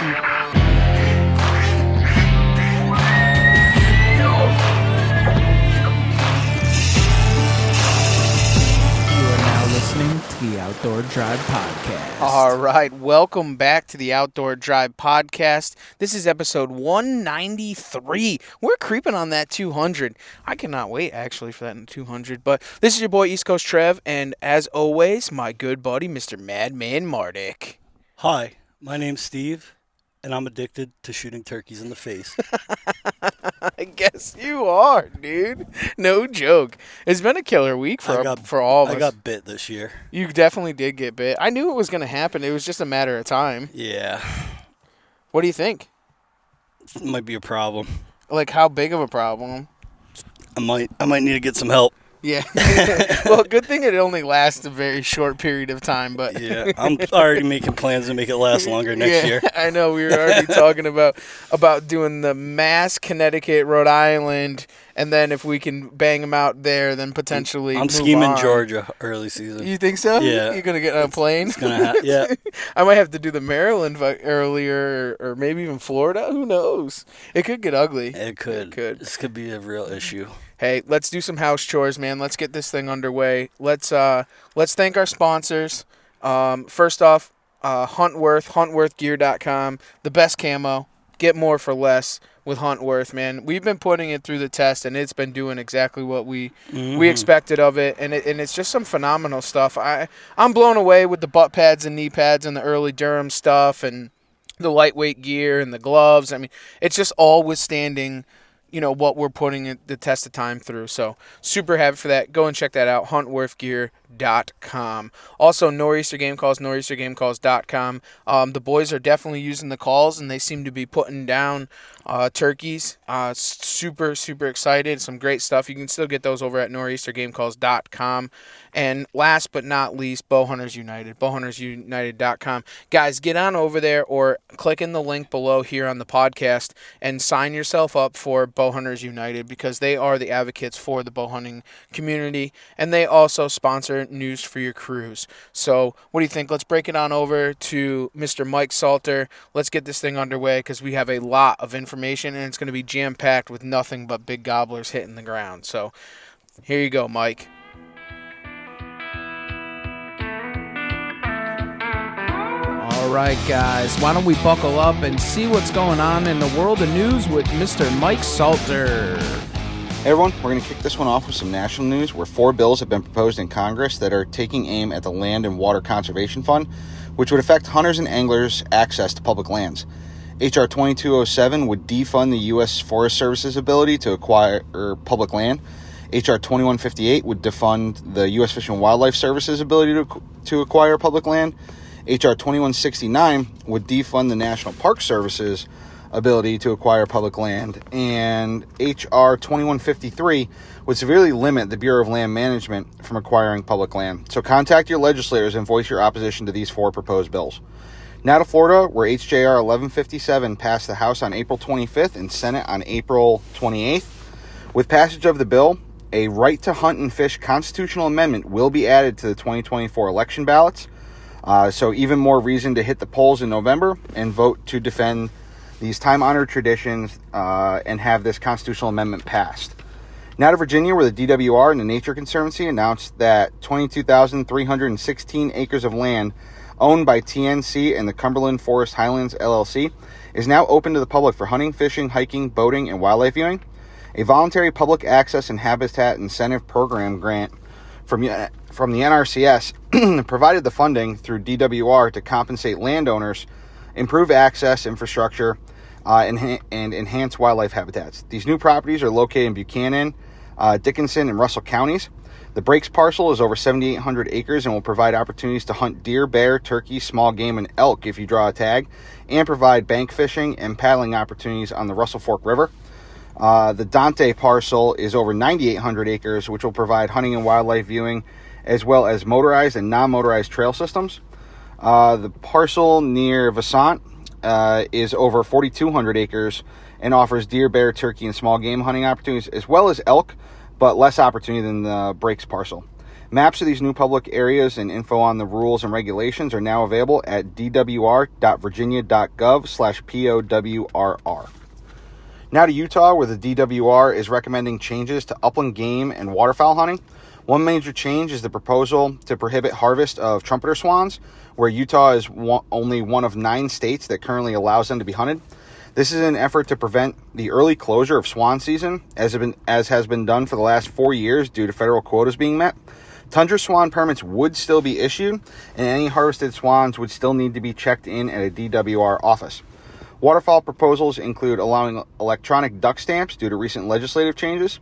Listening to the Outdoor Drive Podcast. All right, welcome back to the Outdoor Drive Podcast. This is episode 193. We're creeping on that 200. I cannot wait, actually, for that in 200. But this is your boy, East Coast Trev, and as always, my good buddy, Mr. Madman Mardick. Hi, my name's Steve, and I'm addicted to shooting turkeys in the face. I guess you are, dude. No joke. It's been a killer week for all of us. I got bit this year. You definitely did get bit. I knew it was going to happen. It was just a matter of time. Yeah. What do you think? It might be a problem. Like, how big of a problem? I might need to get some help. Yeah. Well, good thing it only lasts a very short period of time, but yeah, I'm already making plans to make it last longer next year. I know. We were already talking about doing the Mass, Connecticut, Rhode Island, and then if we can bang them out there, then potentially I'm scheming Georgia early season. You think so? Yeah. You're going to get on a plane? It's gonna yeah. I might have to do the Maryland earlier, or maybe even Florida. Who knows? It could get ugly. It could. This could be a real issue. Hey, let's do some house chores, man. Let's get this thing underway. Let's thank our sponsors. First off, huntworthgear.com, the best camo. Get more for less with Huntworth, man. We've been putting it through the test, and it's been doing exactly what we expected of it, and it's just some phenomenal stuff. I'm blown away with the butt pads and knee pads and the early Durham stuff and the lightweight gear and the gloves. I mean, it's just all withstanding what we're putting the test of time through. So super happy for that. Go and check that out, huntworthgear.com. Also, Nor'easter Game Calls, nor'eastergamecalls.com. The boys are definitely using the calls, and they seem to be putting down turkeys. Super, super excited. Some great stuff. You can still get those over at nor'eastergamecalls.com. And last but not least, Bowhunters United, bowhuntersunited.com. Guys, get on over there or click in the link below here on the podcast and sign yourself up for Bowhunters United, because they are the advocates for the bow hunting community, and they also sponsor News for Your Cruise. So what do you think? Let's break it on over to Mr. Mike Salter. Let's get this thing underway, because we have a lot of information, and it's going to be jam-packed with nothing but big gobblers hitting the ground. So here you go, Mike. All right, guys, why don't we buckle up and see what's going on in the world of news with Mr. Mike Salter. Hey everyone, we're going to kick this one off with some national news where 4 bills have been proposed in Congress that are taking aim at the Land and Water Conservation Fund, which would affect hunters and anglers' access to public lands. H.R. 2207 would defund the U.S. Forest Service's ability to acquire public land. H.R. 2158 would defund the U.S. Fish and Wildlife Service's ability to acquire public land. H.R. 2169 would defund the National Park Service's ability to acquire public land, and H.R. 2153 would severely limit the Bureau of Land Management from acquiring public land. So contact your legislators and voice your opposition to these 4 proposed bills. Now to Florida, where H.J.R. 1157 passed the House on April 25th and Senate on April 28th. With passage of the bill, a right to hunt and fish constitutional amendment will be added to the 2024 election ballots. So even more reason to hit the polls in November and vote to defend these time-honored traditions and have this constitutional amendment passed. Now to Virginia, where the DWR and the Nature Conservancy announced that 22,316 acres of land owned by TNC and the Cumberland Forest Highlands LLC is now open to the public for hunting, fishing, hiking, boating, and wildlife viewing. A voluntary public access and habitat incentive program grant from the NRCS provided the funding through DWR to compensate landowners, improve access infrastructure, and enhance wildlife habitats. These new properties are located in Buchanan, Dickinson, and Russell counties. The Breaks parcel is over 7,800 acres and will provide opportunities to hunt deer, bear, turkey, small game, and elk if you draw a tag, and provide bank fishing and paddling opportunities on the Russell Fork River. The Dante parcel is over 9,800 acres, which will provide hunting and wildlife viewing, as well as motorized and non-motorized trail systems. The parcel near Vassant is over 4,200 acres and offers deer, bear, turkey, and small game hunting opportunities, as well as elk, but less opportunity than the Breaks parcel. Maps of these new public areas and info on the rules and regulations are now available at dwr.virginia.gov/POWRR. Now to Utah, where the DWR is recommending changes to upland game and waterfowl hunting. One major change is the proposal to prohibit harvest of trumpeter swans, where Utah is only one of 9 states that currently allows them to be hunted. This is an effort to prevent the early closure of swan season, as has been done for the last 4 years due to federal quotas being met. Tundra swan permits would still be issued, and any harvested swans would still need to be checked in at a DWR office. Waterfowl proposals include allowing electronic duck stamps due to recent legislative changes.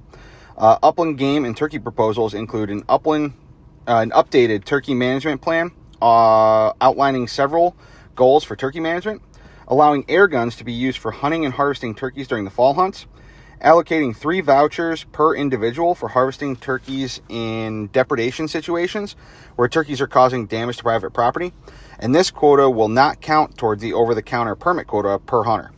Upland game and turkey proposals include an updated turkey management plan outlining several goals for turkey management, allowing air guns to be used for hunting and harvesting turkeys during the fall hunts, allocating 3 vouchers per individual for harvesting turkeys in depredation situations where turkeys are causing damage to private property, and this quota will not count towards the over-the-counter permit quota per hunter.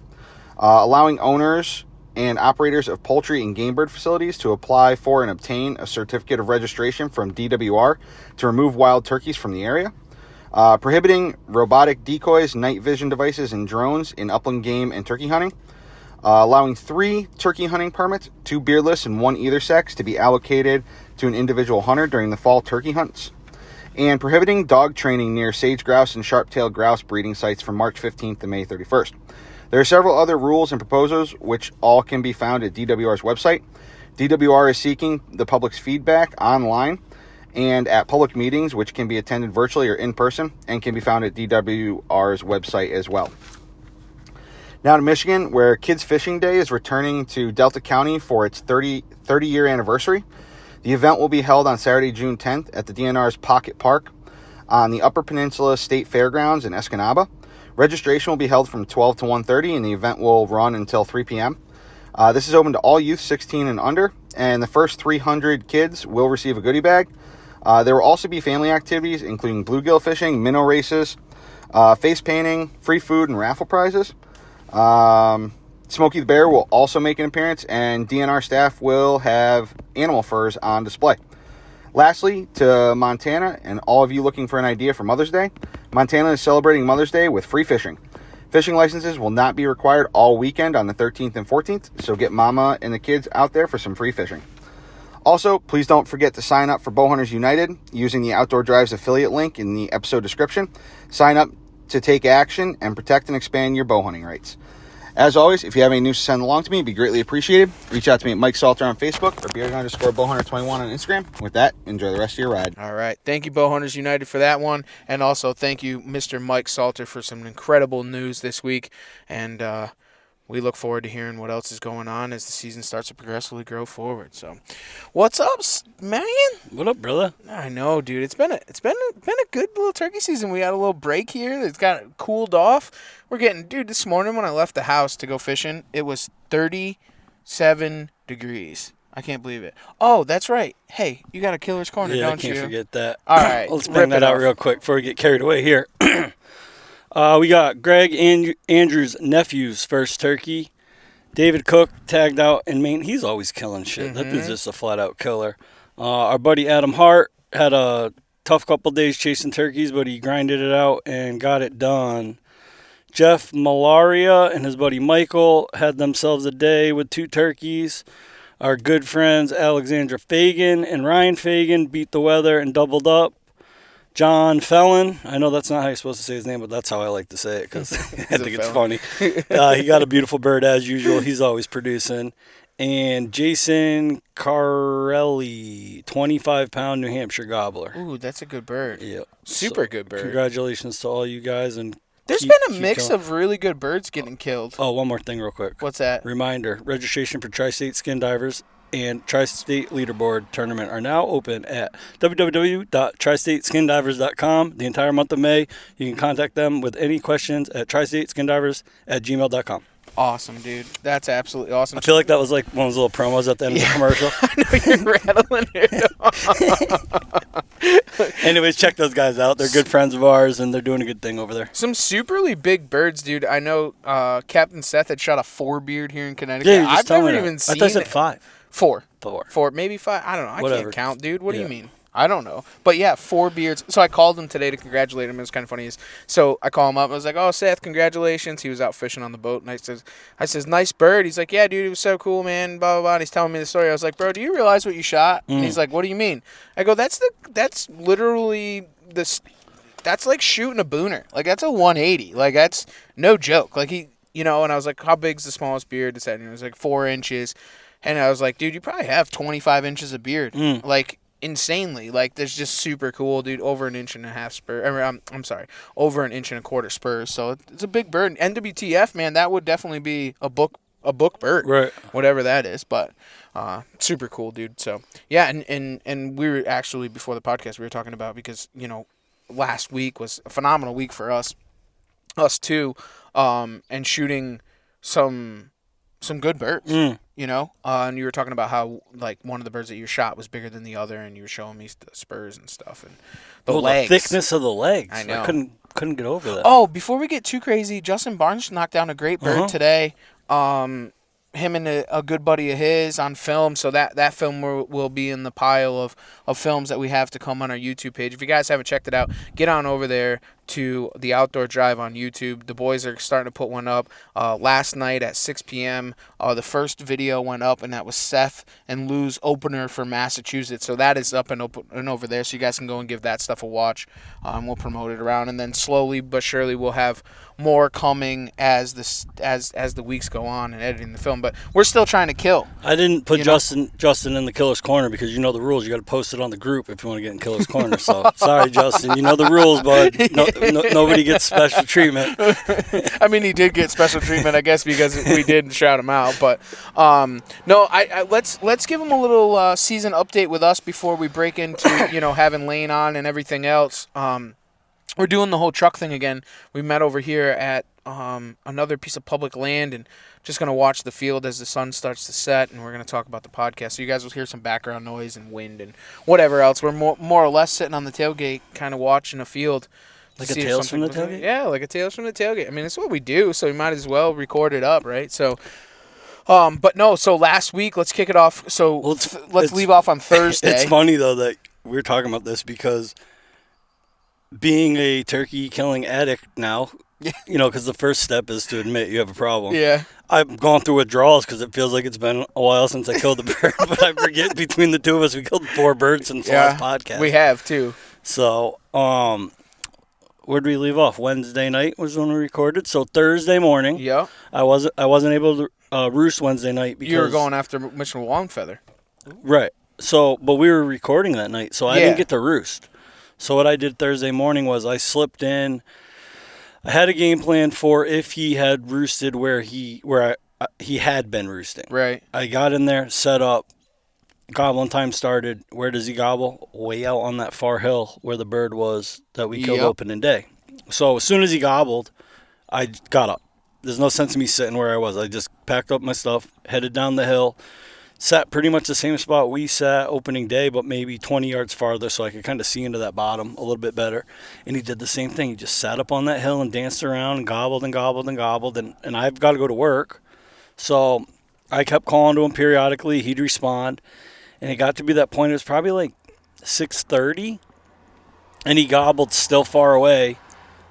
Allowing owners and operators of poultry and game bird facilities to apply for and obtain a certificate of registration from DWR to remove wild turkeys from the area. Prohibiting robotic decoys, night vision devices, and drones in upland game and turkey hunting. Allowing 3 turkey hunting permits, 2 beardless and 1 either sex, to be allocated to an individual hunter during the fall turkey hunts. And prohibiting dog training near sage grouse and sharp-tailed grouse breeding sites from March 15th to May 31st. There are several other rules and proposals which all can be found at DWR's website. DWR is seeking the public's feedback online and at public meetings, which can be attended virtually or in person, and can be found at DWR's website as well. Now to Michigan, where Kids Fishing Day is returning to Delta County for its 30-year anniversary. The event will be held on Saturday, June 10th at the DNR's Pocket Park on the Upper Peninsula State Fairgrounds in Escanaba. Registration will be held from 12 to 1:30, and the event will run until 3 p.m. This is open to all youth 16 and under, and the first 300 kids will receive a goodie bag. There will also be family activities, including bluegill fishing, minnow races, face painting, free food, and raffle prizes. Smokey the Bear will also make an appearance, and DNR staff will have animal furs on display. Lastly, to Montana, and all of you looking for an idea for Mother's Day, Montana is celebrating Mother's Day with free fishing. Fishing licenses will not be required all weekend on the 13th and 14th, so get mama and the kids out there for some free fishing. Also, please don't forget to sign up for Bowhunters United using the Outdoor Drives affiliate link in the episode description. Sign up to take action and protect and expand your bow hunting rights. As always, if you have any news to send along to me, it'd be greatly appreciated. Reach out to me at Mike Salter on Facebook or beard_bowhunter21 on Instagram. With that, enjoy the rest of your ride. All right. Thank you, Bowhunters United, for that one. And also, thank you, Mr. Mike Salter, for some incredible news this week. And we look forward to hearing what else is going on as the season starts to progressively grow forward. So, what's up, man? What up, brother? I know, dude. It's been a good little turkey season. We had a little break here. It's got cooled off. We're getting, dude, this morning when I left the house to go fishing, it was 37 degrees. I can't believe it. Oh, that's right. Hey, you got a killer's corner, don't you? Yeah, I can't forget that. All right. Let's bring that out real quick before we get carried away here. We got Greg Andrews' nephew's first turkey. David Cook tagged out in Maine. He's always killing shit. Mm-hmm. That dude's just a flat-out killer. Our buddy Adam Hart had a tough couple days chasing turkeys, but he grinded it out and got it done. Jeff Malaria and his buddy Michael had themselves a day with 2 turkeys. Our good friends Alexandra Fagan and Ryan Fagan beat the weather and doubled up. John Fellon, I know that's not how you're supposed to say his name, but that's how I like to say it because I think it's funny. He got a beautiful bird as usual. He's always producing. And Jason Carelli, 25-pound New Hampshire gobbler. Ooh, that's a good bird. Yeah. Super good bird. Congratulations to all you guys. And there's been a mix of really good birds getting killed. Oh, one more thing real quick. What's that? Reminder, registration for Tri-State Skin Divers and Tri-State Leaderboard Tournament are now open at www.tristateskindivers.com the entire month of May. You can contact them with any questions at tristateskindivers@gmail.com. Awesome, dude. That's absolutely awesome. I feel like that was like one of those little promos at the end of the commercial. I know you're rattling it. Anyways, check those guys out. They're good friends of ours, and they're doing a good thing over there. Some superly big birds, dude. I know Captain Seth had shot a 4-beard here in Connecticut. Yeah, you just I've told never me even that. seen I thought you said 5. 4. 4. 4, maybe 5. I don't know. I Whatever. can't count, dude. What do Yeah. you mean? I don't know. But yeah, 4 beards. So I called him today to congratulate him. It was kind of funny. So I call him up. I was like, oh, Seth, congratulations. He was out fishing on the boat. And I says, nice bird. He's like, yeah, dude, it was so cool, man. Blah, blah, blah. And he's telling me the story. I was like, bro, do you realize what you shot? And he's like, what do you mean? I go, that's literally this. That's like shooting a booner. Like, that's a 180. Like, that's no joke. Like, and I was like, how big's the smallest beard? And he was like 4 inches. And I was like, dude, you probably have 25 inches of beard. Like, insanely. Like, that's just super cool, dude. Over 1.5 inch spur. I'm sorry. Over 1.25 inch spurs. So it's a big bird. NWTF, man, that would definitely be a book bird. Right. Whatever that is. But super cool, dude. So, yeah. And we were actually, before the podcast, we were talking about, because, last week was a phenomenal week for us too, and shooting some good birds, and you were talking about how, like, one of the birds that you shot was bigger than the other, and you were showing me the spurs and stuff and the legs. The thickness of the legs. I know. I couldn't get over that. Oh, before we get too crazy, Justin Barnes knocked down a great bird today. Him and a good buddy of his on film, so that film will be in the pile of films that we have to come on our YouTube page. If you guys haven't checked it out, get on over there to the Outdoor Drive on YouTube. The boys are starting to put one up. Last night at 6 p.m., the first video went up, and that was Seth and Lou's opener for Massachusetts. So that is up and over there, so you guys can go and give that stuff a watch. We'll promote it around, and then slowly but surely we'll have more coming as the weeks go on and editing the film. But we're still trying to kill. I didn't put Justin in the Killer's Corner because you know the rules. You got to post it on the group if you want to get in Killer's Corner. So sorry, Justin. You know the rules, bud. Nobody gets special treatment. I mean, he did get special treatment, I guess, because we did shout him out. But no, let's give him a little season update with us before we break into having Lane on and everything else. We're doing the whole truck thing again. We met over here at another piece of public land and just going to watch the field as the sun starts to set, and we're going to talk about the podcast. So you guys will hear some background noise and wind and whatever else. We're more or less sitting on the tailgate kind of watching a field. Like a Tales from the Tailgate? Yeah, like a Tales from the Tailgate. I mean, it's what we do, so we might as well record it up, right? So, but no, so last week, let's kick it off. So let's leave off on Thursday. It's funny, though, that we're talking about this because being a turkey killing addict now, because the first step is to admit you have a problem. Yeah. I've gone through withdrawals because it feels like it's been a while since I killed a bird, but I forget between the two of us, we killed 4 birds since the last podcast. We have, too. So, where'd we leave off? Wednesday night was when we recorded. So Thursday morning, I wasn't able to roost Wednesday night because you were going after Mitchell Longfeather. Right. So, but we were recording that night, so I didn't get to roost. So what I did Thursday morning was I slipped in. I had a game plan for if he had roosted where he had been roosting. Right. I got in there, set up. Gobbling time started. Where does he gobble? Way out on that far hill where the bird was that we killed opening day. So as soon as he gobbled, I got up. There's no sense in me sitting where I was. I just packed up my stuff, headed down the hill, sat pretty much the same spot we sat opening day, but maybe 20 yards farther so I could kind of see into that bottom a little bit better. And he did the same thing. He just sat up on that hill and danced around and gobbled and gobbled and gobbled. And I've got to go to work. So I kept calling to him periodically. He'd respond. And it got to be that point. It was probably like 6:30. And he gobbled still far away.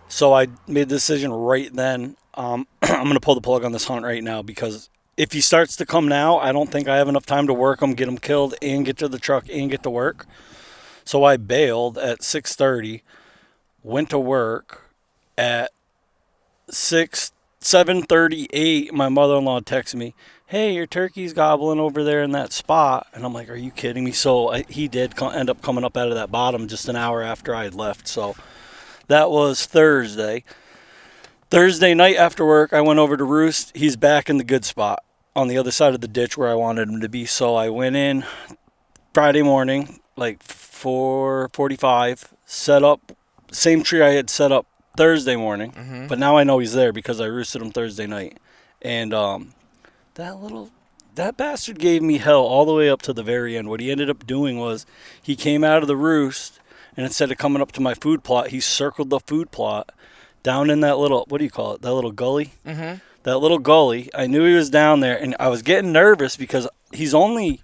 So I made the decision right then. I'm going to pull the plug on this hunt right now because if he starts to come now, I don't think I have enough time to work him, get him killed, and get to the truck and get to work. So I bailed at 6:30, went to work at 7:38. My mother-in-law texted me, hey, your turkey's gobbling over there in that spot. And I'm like, are you kidding me? So he did end up coming up out of that bottom just an hour after I had left. So that was Thursday. Thursday night after work, I went over to roost. He's back in the good spot on the other side of the ditch where I wanted him to be. So I went in Friday morning, like 4:45, set up, same tree I had set up Thursday morning. Mm-hmm. But now I know he's there because I roosted him Thursday night. And that bastard gave me hell all the way up to the very end. What he ended up doing was he came out of the roost, and instead of coming up to my food plot, he circled the food plot down in that little, what do you call it, that little gully? Mm-hmm. That little gully. I knew he was down there, and I was getting nervous because he's only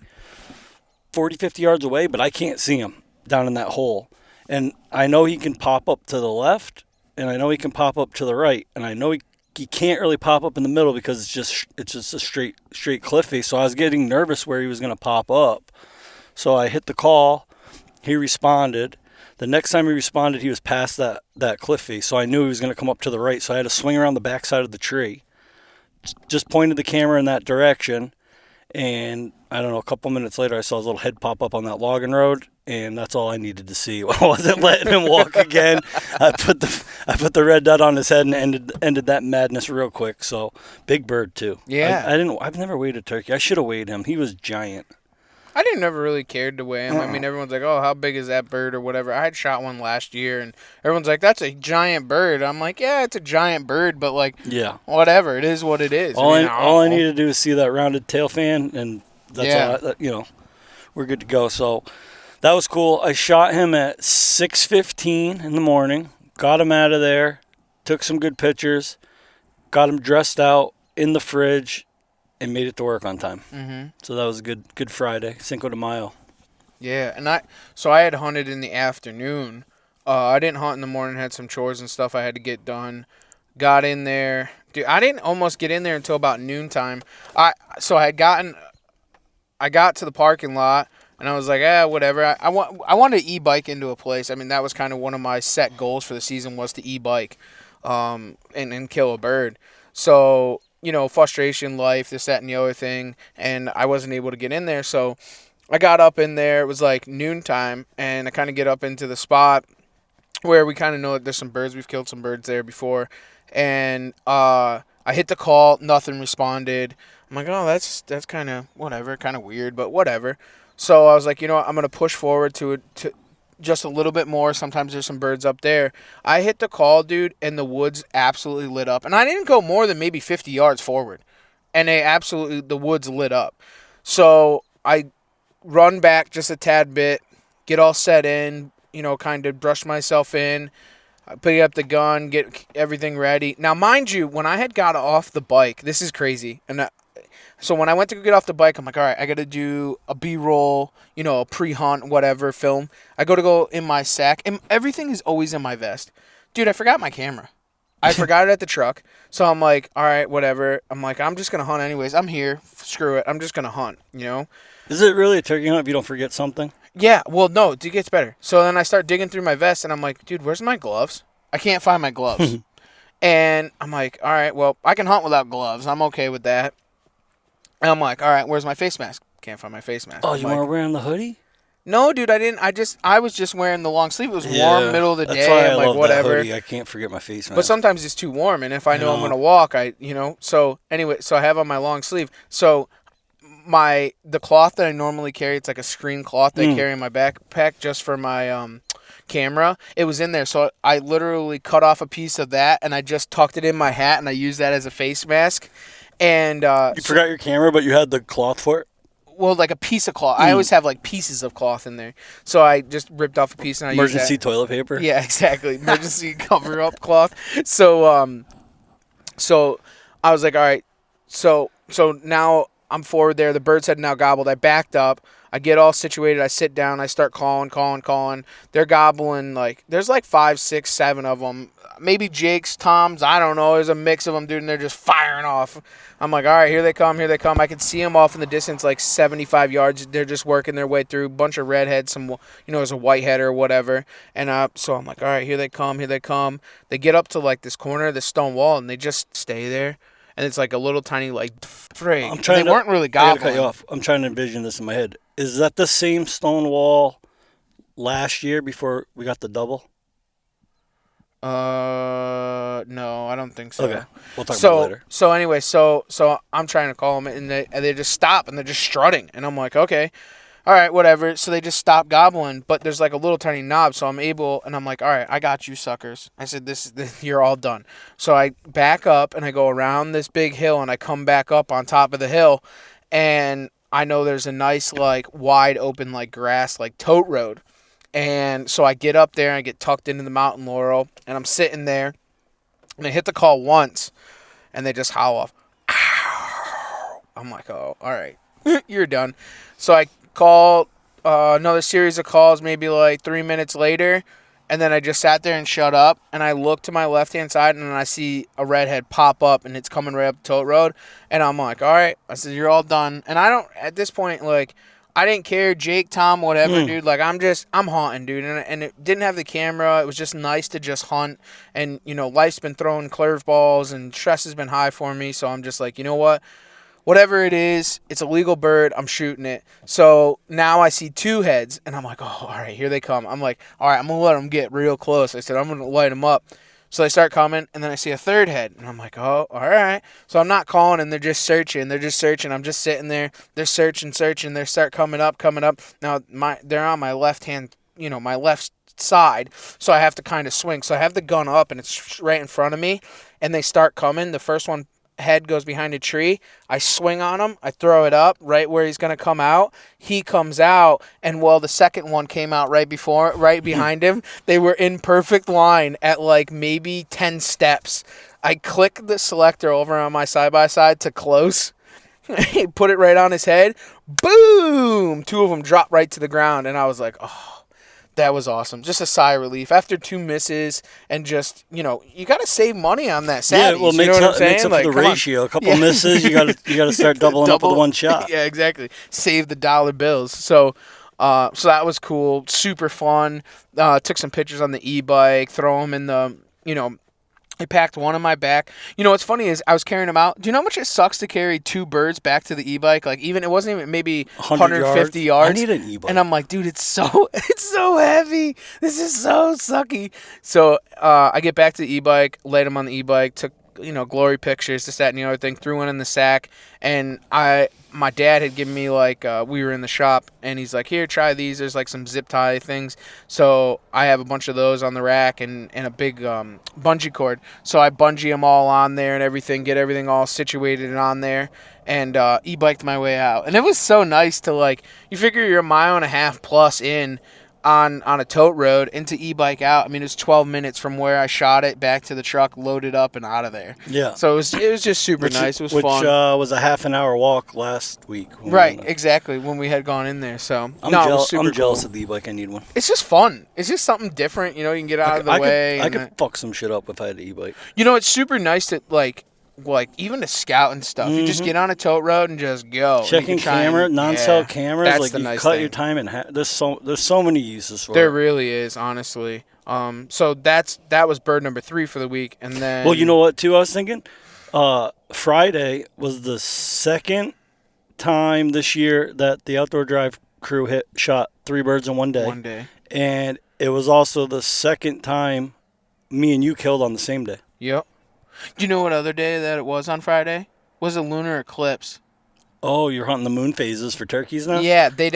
40, 50 yards away, but I can't see him. down in that hole. And I know he can pop up to the left, and I know he can pop up to the right, and I know he can't really pop up in the middle because it's just a straight cliff face. So I was getting nervous where he was going to pop up. So I hit the call. He responded. The next time he responded, he was past that cliff face, so I knew he was going to come up to the right. So I had to swing around the backside of the tree. Just pointed the camera in that direction, and I don't know, a couple minutes later, I saw his little head pop up on that logging road, and that's all I needed to see. I wasn't letting him walk again. I put the red dot on his head and ended that madness real quick. So big bird too. Yeah, I've never weighed a turkey. I should have weighed him. He was giant. I didn't never really cared to weigh him. I mean, everyone's like, "Oh, how big is that bird?" or whatever. I had shot one last year, and everyone's like, "That's a giant bird." I'm like, "Yeah, it's a giant bird, but like, whatever. It is what it is." All I need to do is see that rounded tail fan, and that's all. We're good to go. So that was cool. I shot him at 6:15 in the morning. Got him out of there. Took some good pictures. Got him dressed out in the fridge. And made it to work on time. Mm-hmm. So that was a good Friday, Cinco de Mayo. Yeah, and I had hunted in the afternoon. I didn't hunt in the morning. Had some chores and stuff I had to get done. Got in there, dude. I didn't almost get in there until about noontime. I got to the parking lot and I was like, whatever. I wanted to e-bike into a place. I mean, that was kind of one of my set goals for the season was to e-bike, and kill a bird. So. Frustration, life, this, that, and the other thing, and I wasn't able to get in there, so I got up in there. It was like noontime, and I kind of get up into the spot where we kind of know that there's some birds. We've killed some birds there before, and I hit the call. Nothing responded. I'm like, oh, that's kind of whatever, kind of weird, but whatever. So I was like, I'm going to push forward to just a little bit more. Sometimes there's some birds up there. I hit the call, dude, and the woods absolutely lit up. And I didn't go more than maybe 50 yards forward. And the woods lit up. So I run back just a tad bit, get all set in, kind of brush myself in, pick up the gun, get everything ready. Now, mind you, when I had got off the bike, this is crazy. And so when I went to get off the bike, I'm like, all right, I got to do a B-roll, a pre-hunt, whatever, film. I go in my sack, and everything is always in my vest. Dude, I forgot my camera. I forgot it at the truck. So I'm like, all right, whatever. I'm like, I'm just going to hunt anyways. I'm here. Screw it. I'm just going to hunt, Is it really a turkey hunt if you don't forget something? Yeah, well, no, it gets better. So then I start digging through my vest, and I'm like, dude, where's my gloves? I can't find my gloves. And I'm like, all right, well, I can hunt without gloves. I'm okay with that. And I'm like, all right, where's my face mask? Can't find my face mask. Oh, you weren't wearing the hoodie? No, dude, I didn't. I was just wearing the long sleeve. It was warm, middle of the day. That's why I I'm like, love whatever. that hoodie. I can't forget my face mask. But sometimes it's too warm, and if I know I'm going to walk, So anyway, so I have on my long sleeve. So the cloth that I normally carry, it's like a screen cloth that I carry in my backpack just for my camera. It was in there, so I literally cut off a piece of that, and I just tucked it in my hat, and I used that as a face mask. And you forgot your camera, but you had the cloth for it? Well, like a piece of cloth. I always have like pieces of cloth in there. So I just ripped off a piece and I used that. Emergency toilet paper? Yeah, exactly. Emergency cover-up cloth. So so I was like, all right. So now I'm forward there. The birds had now gobbled. I backed up. I get all situated. I sit down. I start calling. They're gobbling there's 5, 6, 7 of them. Maybe Jake's, Tom's, I don't know. There's a mix of them, dude, and they're just firing off. I'm like, all right, here they come. I can see them off in the distance, 75 yards. They're just working their way through. Bunch of redheads, some, there's a whitehead or whatever. And so I'm like, all right, here they come. They get up to this corner of the stone wall, and they just stay there. And it's a little tiny frig. They weren't really gobbling. I gotta cut you off. I'm trying to envision this in my head. Is that the same stone wall last year before we got the double? No, I don't think so. Okay, we'll talk about it later. So anyway, so I'm trying to call them, and they just stop, and they're just strutting, and I'm like, okay, all right, whatever. So they just stop gobbling, but there's a little tiny knob, so I'm able, and I'm like, all right, I got you, suckers. I said, this you're all done. So I back up, and I go around this big hill, and I come back up on top of the hill, and I know there's a nice wide open grass tote road. And so I get up there and I get tucked into the mountain laurel, and I'm sitting there, and I hit the call once, and they just howl off. Ow. I'm like, oh, all right, you're done. So I call another series of calls maybe like 3 minutes later, and then I just sat there and shut up, and I look to my left-hand side, and I see a redhead pop up, and it's coming right up the tote road, and I'm like, all right. I said, you're all done. And I don't, at this point, like, I didn't care, Jake, Tom, whatever, dude. Like, I'm hunting, dude. And it didn't have the camera. It was just nice to just hunt. And, life's been throwing curveballs, and stress has been high for me, so I'm just like, you know what? Whatever it is, it's a legal bird. I'm shooting it. So now I see 2 heads, and I'm like, oh, all right, here they come. I'm like, all right, I'm going to let them get real close. I said, I'm going to light them up. So they start coming, and then I see a 3rd head, and I'm like, oh, all right. So I'm not calling, and they're just searching. I'm just sitting there. They're searching. They start coming up. Now they're on my left hand, my left side, so I have to kind of swing. So I have the gun up, and it's right in front of me, and they start coming. The first one head goes behind a tree. I swing on him. I throw it up right where he's going to come out. He comes out, and the second one came out right behind him. They were in perfect line at like maybe 10 steps. I click the selector over on my side-by-side to close. Put it right on his head. Boom! 2 of them dropped right to the ground, and I was like, oh. That was awesome. Just a sigh of relief after 2 misses, and just you got to save money on that. Saddies, yeah, well, makes up for the ratio. A couple misses, you got to start doubling up with 1 shot. Yeah, exactly. Save the dollar bills. So that was cool. Super fun. Took some pictures on the e-bike. Throw them in the I packed one on my back. What's funny is I was carrying them out. Do you know how much it sucks to carry 2 birds back to the e-bike? Like, it wasn't even maybe 150 yards. I need an e-bike. And I'm like, dude, it's so heavy. This is so sucky. So I get back to the e-bike, laid them on the e-bike, took glory pictures, this, that, and the other thing, threw one in the sack, and my dad had given me we were in the shop, and he's like, here, try these. There's like some zip tie things. So I have a bunch of those on the rack and a big bungee cord. So I bungee them all on there and everything, get everything all situated and on there, and e-biked my way out. And it was so nice to you figure you're 1.5 miles plus in on a tote road into e-bike out. I mean, it was 12 minutes from where I shot it back to the truck, loaded up and out of there. Yeah. So it was just super nice. It was fun. Which was a half an hour walk last week. Right, exactly, when we had gone in there. So I'm jealous of the e-bike. I need one. It's just fun. It's just something different. You can get out of the way. I could fuck some shit up if I had an e-bike. It's super nice to even to scout and stuff. You just get on a tote road and just go. Checking non-cell cameras. That's the nice cut thing. your time in half. There's so many uses for it. There really is, honestly. So that was bird number 3 for the week, and then. Well, you know what? Too, I was thinking. Friday was the second time this year that the Outdoor Drive crew shot 3 birds in one day. And it was also the second time me and you killed on the same day. Yep. Do you know what other day that it was on Friday? Was a lunar eclipse. Oh, you're hunting the moon phases for turkeys now? Yeah, they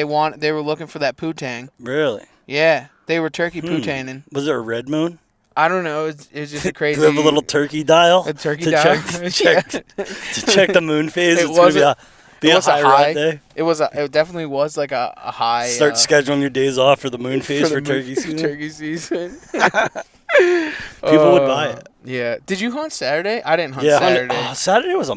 were looking for that poo-tang. Really? Yeah, they were turkey poo-tanging. Was it a red moon? I don't know. It's just a crazy. Do we have a little turkey dial? A turkey dial? To check the moon phase. It's going to be a high day. It definitely was like a high. Start scheduling your days off for the moon phase for turkey season. Turkey season. People would buy it. Yeah. Did you hunt Saturday? I didn't hunt Saturday. Saturday was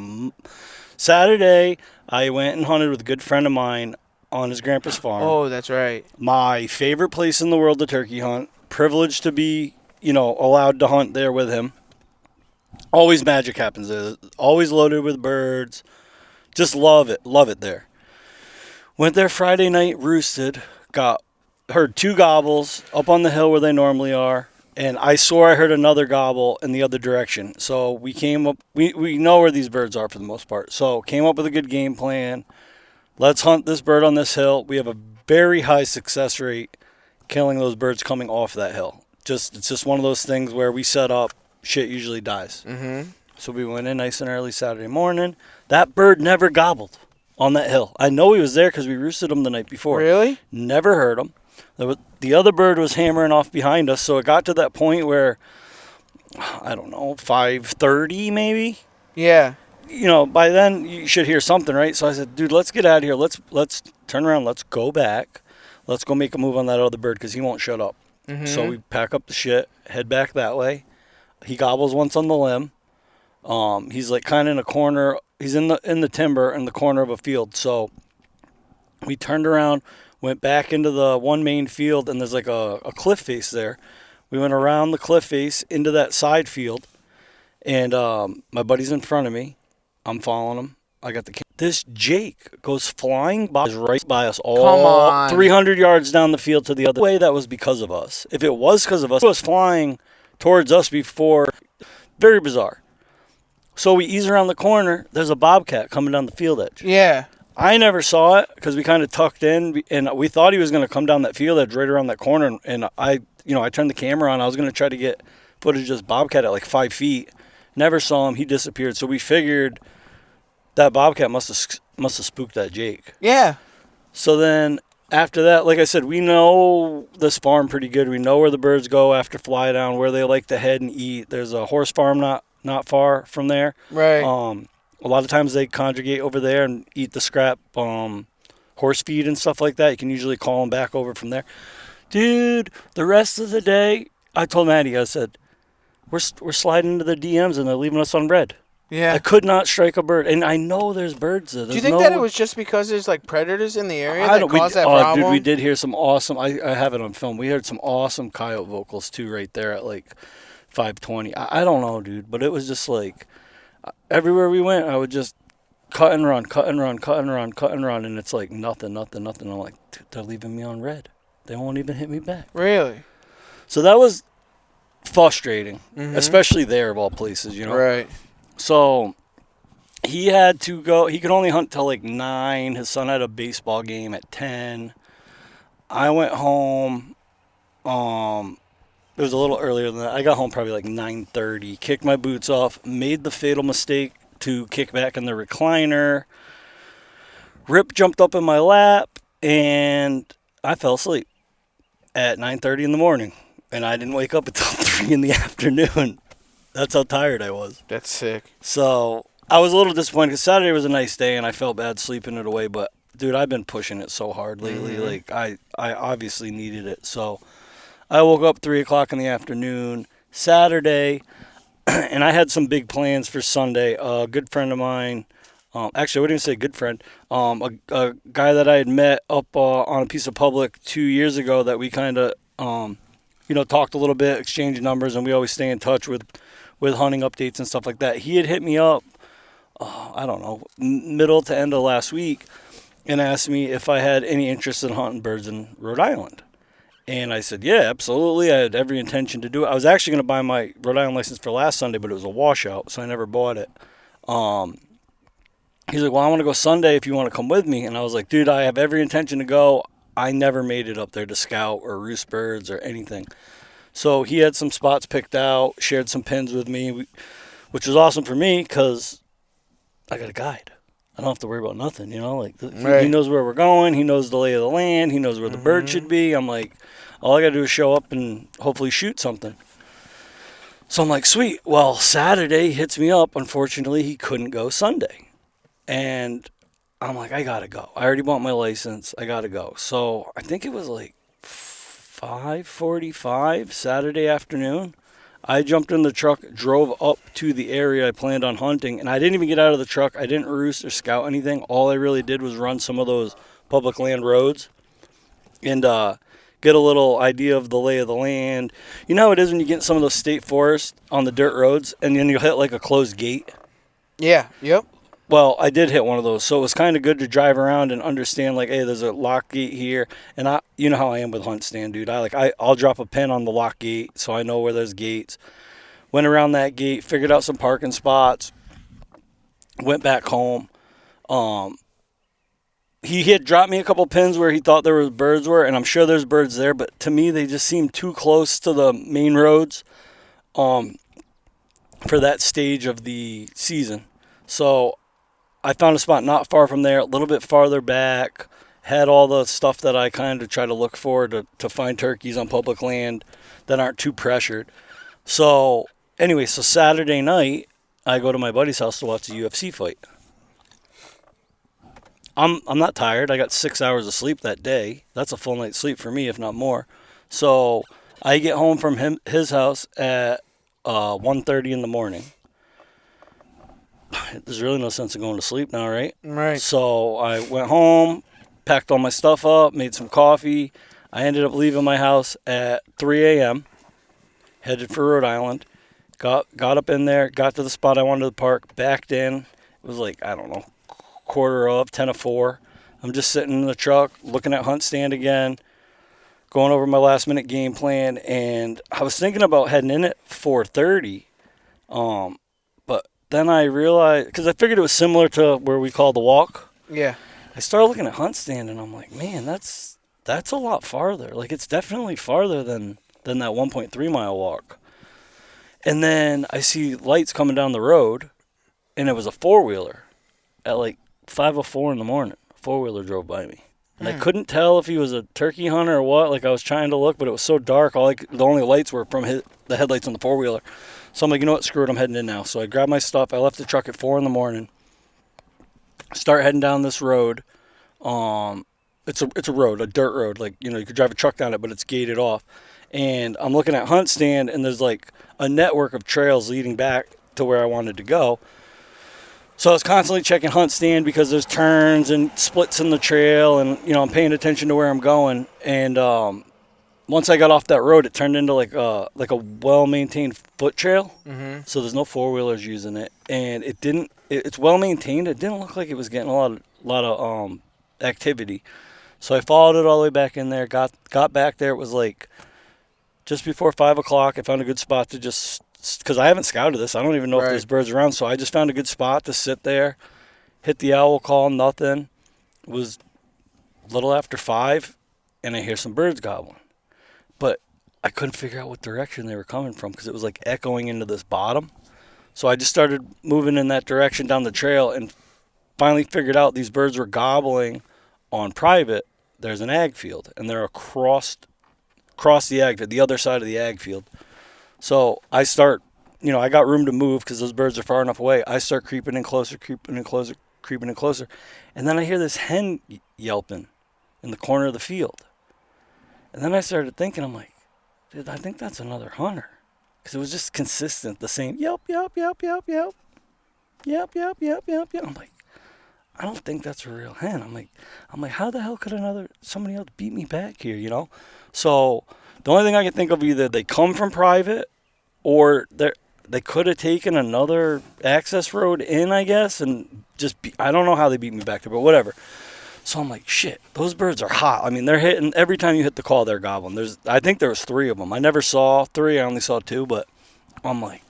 Saturday, I went and hunted with a good friend of mine on his grandpa's farm. Oh, that's right. My favorite place in the world to turkey hunt. Privileged to be, allowed to hunt there with him. Always magic happens there. Always loaded with birds. Just love it there. Went there Friday night, roosted, heard 2 gobbles up on the hill where they normally are. And I swore I heard another gobble in the other direction. So we came up, we know where these birds are for the most part. So came up with a good game plan. Let's hunt this bird on this hill. We have a very high success rate killing those birds coming off that hill. It's just one of those things where we set up, shit usually dies. Mm-hmm. So we went in nice and early Saturday morning. That bird never gobbled on that hill. I know he was there because we roosted him the night before. Really? Never heard him. The other bird was hammering off behind us, so it got to that point where, I don't know, 5:30 maybe? Yeah. By then you should hear something, right? So I said, dude, let's get out of here. Let's turn around. Let's go back. Let's go make a move on that other bird because he won't shut up. Mm-hmm. So we pack up the shit, head back that way. He gobbles once on the limb. He's like kind of in a corner. He's in the timber in the corner of a field. So we turned around, went back into the one main field, and there's like a cliff face there. We went around the cliff face into that side field, and my buddy's in front of me. I'm following him. I got the this Jake goes flying by, right by us, Come all on. 300 yards down the field to the other way. That was because of us. If it was because of us, it was flying towards us before. Very bizarre. So we ease around the corner. There's a bobcat coming down the field edge. Yeah. I never saw it because we kind of tucked in, and we thought he was going to come down that field edge right around that corner. And I turned the camera on. I was going to try to get footage of this bobcat at like 5 feet. Never saw him. He disappeared. So we figured that bobcat must have spooked that Jake. Yeah. So then after that, like I said, we know this farm pretty good. We know where the birds go after fly down, where they like to head and eat. There's a horse farm not far from there. Right. A lot of times they congregate over there and eat the scrap horse feed and stuff like that. You can usually call them back over from there. Dude, the rest of the day, I told Maddie, I said, we're sliding into the DMs and they're leaving us on red. Yeah. I could not strike a bird. And I know there's birds there. Do you think that it was just because there's like predators in the area that caused that Dude, problem? we did hear some awesome, I have it on film. We heard some awesome coyote vocals too right there at like 5:20. I don't know, dude, but it was just like everywhere we went, I would just cut and run, and it's like nothing. I'm like, dude, they're leaving me on red. They won't even hit me back. Really? So that was frustrating, Mm-hmm. especially there of all places, you know? Right. So he had to go. He could only hunt till like 9. His son had a baseball game at 10. I went home. It was a little earlier than that. I got home probably like 9:30. Kicked my boots off. Made the fatal mistake to kick back in the recliner. Rip jumped up in my lap, and I fell asleep at 9:30 in the morning. And I didn't wake up until 3 in the afternoon. That's how tired I was. That's sick. So I was a little disappointed because Saturday was a nice day and I felt bad sleeping it away. But, dude, I've been pushing it so hard lately. Mm-hmm. Like, I obviously needed it. So I woke up 3 o'clock in the afternoon Saturday, and I had some big plans for Sunday. A good friend of mine, actually, I wouldn't even say good friend, a guy that I had met up on a piece of public 2 years ago that we kind of, talked a little bit, exchanged numbers, and we always stay in touch with hunting updates and stuff like that. He had hit me up, I don't know, middle to end of last week, and asked me if I had any interest in hunting birds in Rhode Island. And I said, yeah, absolutely. I had every intention to do it. I was actually going to buy my Rhode Island license for last Sunday, but it was a washout, so I never bought it. He's like, well, I want to go Sunday if you want to come with me. And I was like, dude, I have every intention to go. I never made it up there to scout or roost birds or anything. So he had some spots picked out, shared some pins with me, which was awesome for me because I got a guide. I don't have to worry about nothing, Right. He knows where we're going. He knows the lay of the land. He knows where the bird should be. I'm like, all I got to do is show up and hopefully shoot something. So I'm like, sweet. Well, Saturday hits me up. Unfortunately, he couldn't go Sunday. And I'm like, I got to go. I already bought my license. I got to go. So I think it was like 5:45 Saturday afternoon. I jumped in the truck, drove up to the area I planned on hunting, and I didn't even get out of the truck. I didn't roost or scout anything. All I really did was run some of those public land roads and get a little idea of the lay of the land. You know how it is when you get in some of those state forests on the dirt roads, and then you'll hit like a closed gate? Yeah. Yep. Well, I did hit one of those, so it was kind of good to drive around and understand, like, hey, there's a lock gate here, and you know how I am with hunt stand, dude. I'll drop a pin on the lock gate, so I know where there's gates. Went around that gate, figured out some parking spots, went back home. He had dropped me a couple pins where he thought there was birds were, and I'm sure there's birds there, but to me they just seemed too close to the main roads, for that stage of the season. So I found a spot not far from there, a little bit farther back, had all the stuff that I kind of try to look for to find turkeys on public land that aren't too pressured. So anyway, so Saturday night, I go to my buddy's house to watch a UFC fight. I'm not tired. I got 6 hours of sleep that day. That's a full night's sleep for me, if not more. So I get home from his house at 1:30 in the morning. There's really no sense in going to sleep now, right? Right. So I went home, packed all my stuff up, made some coffee. I ended up leaving my house at 3 a.m., headed for Rhode Island. Got up in there, got to the spot I wanted to park, backed in. It was like, I don't know, 10 of 4. I'm just sitting in the truck, looking at Hunt Stand again, going over my last-minute game plan, and I was thinking about heading in at 4:30, but then I realized, because I figured it was similar to where we call the walk. Yeah. I started looking at Hunt Stand, and I'm like, man, that's a lot farther. Like, it's definitely farther than that 1.3-mile walk. And then I see lights coming down the road, and it was a four-wheeler at like 5:04 in the morning. A four-wheeler drove by me. And I couldn't tell if he was a turkey hunter or what. Like, I was trying to look, but it was so dark. The only lights were from the headlights on the four-wheeler. So I'm like, you know what, screw it, I'm heading in now. So I grabbed my stuff. I left the truck at 4 in the morning. Start heading down this road. It's a road, a dirt road. Like, you could drive a truck down it, but it's gated off. And I'm looking at Hunt Stand, and there's like a network of trails leading back to where I wanted to go. So I was constantly checking Hunt Stand because there's turns and splits in the trail, and I'm paying attention to where I'm going. And once I got off that road, it turned into like a well-maintained foot trail. Mm-hmm. So there's no four-wheelers using it, and it's well-maintained. It didn't look like it was getting a lot of activity. So I followed it all the way back in there. Got back there. It was like just before 5 o'clock. I found a good spot to just, because I haven't scouted this. I don't even know if there's birds around. So I just found a good spot to sit there, hit the owl call, nothing. It was a little after 5, and I hear some birds gobbling. But I couldn't figure out what direction they were coming from because it was like echoing into this bottom. So I just started moving in that direction down the trail and finally figured out these birds were gobbling on private. There's an ag field, and they're across the ag field, the other side of the ag field. So I start, I got room to move because those birds are far enough away. I start creeping in closer. And then I hear this hen yelping in the corner of the field. And then I started thinking, I'm like, dude, I think that's another hunter. Because it was just consistent, the same yelp, yelp, yelp, yelp, yelp. Yelp, yelp, yelp, yelp, yelp. I'm like, I don't think that's a real hen. I'm like, how the hell could somebody else beat me back here, So the only thing I can think of, either they come from private or they could have taken another access road in, I guess, and I don't know how they beat me back there, but whatever. So I'm like, shit, those birds are hot. I mean, they're hitting, every time you hit the call, they're gobbling. I think there was 3 of them. I never saw 3, I only saw 2, but I'm like,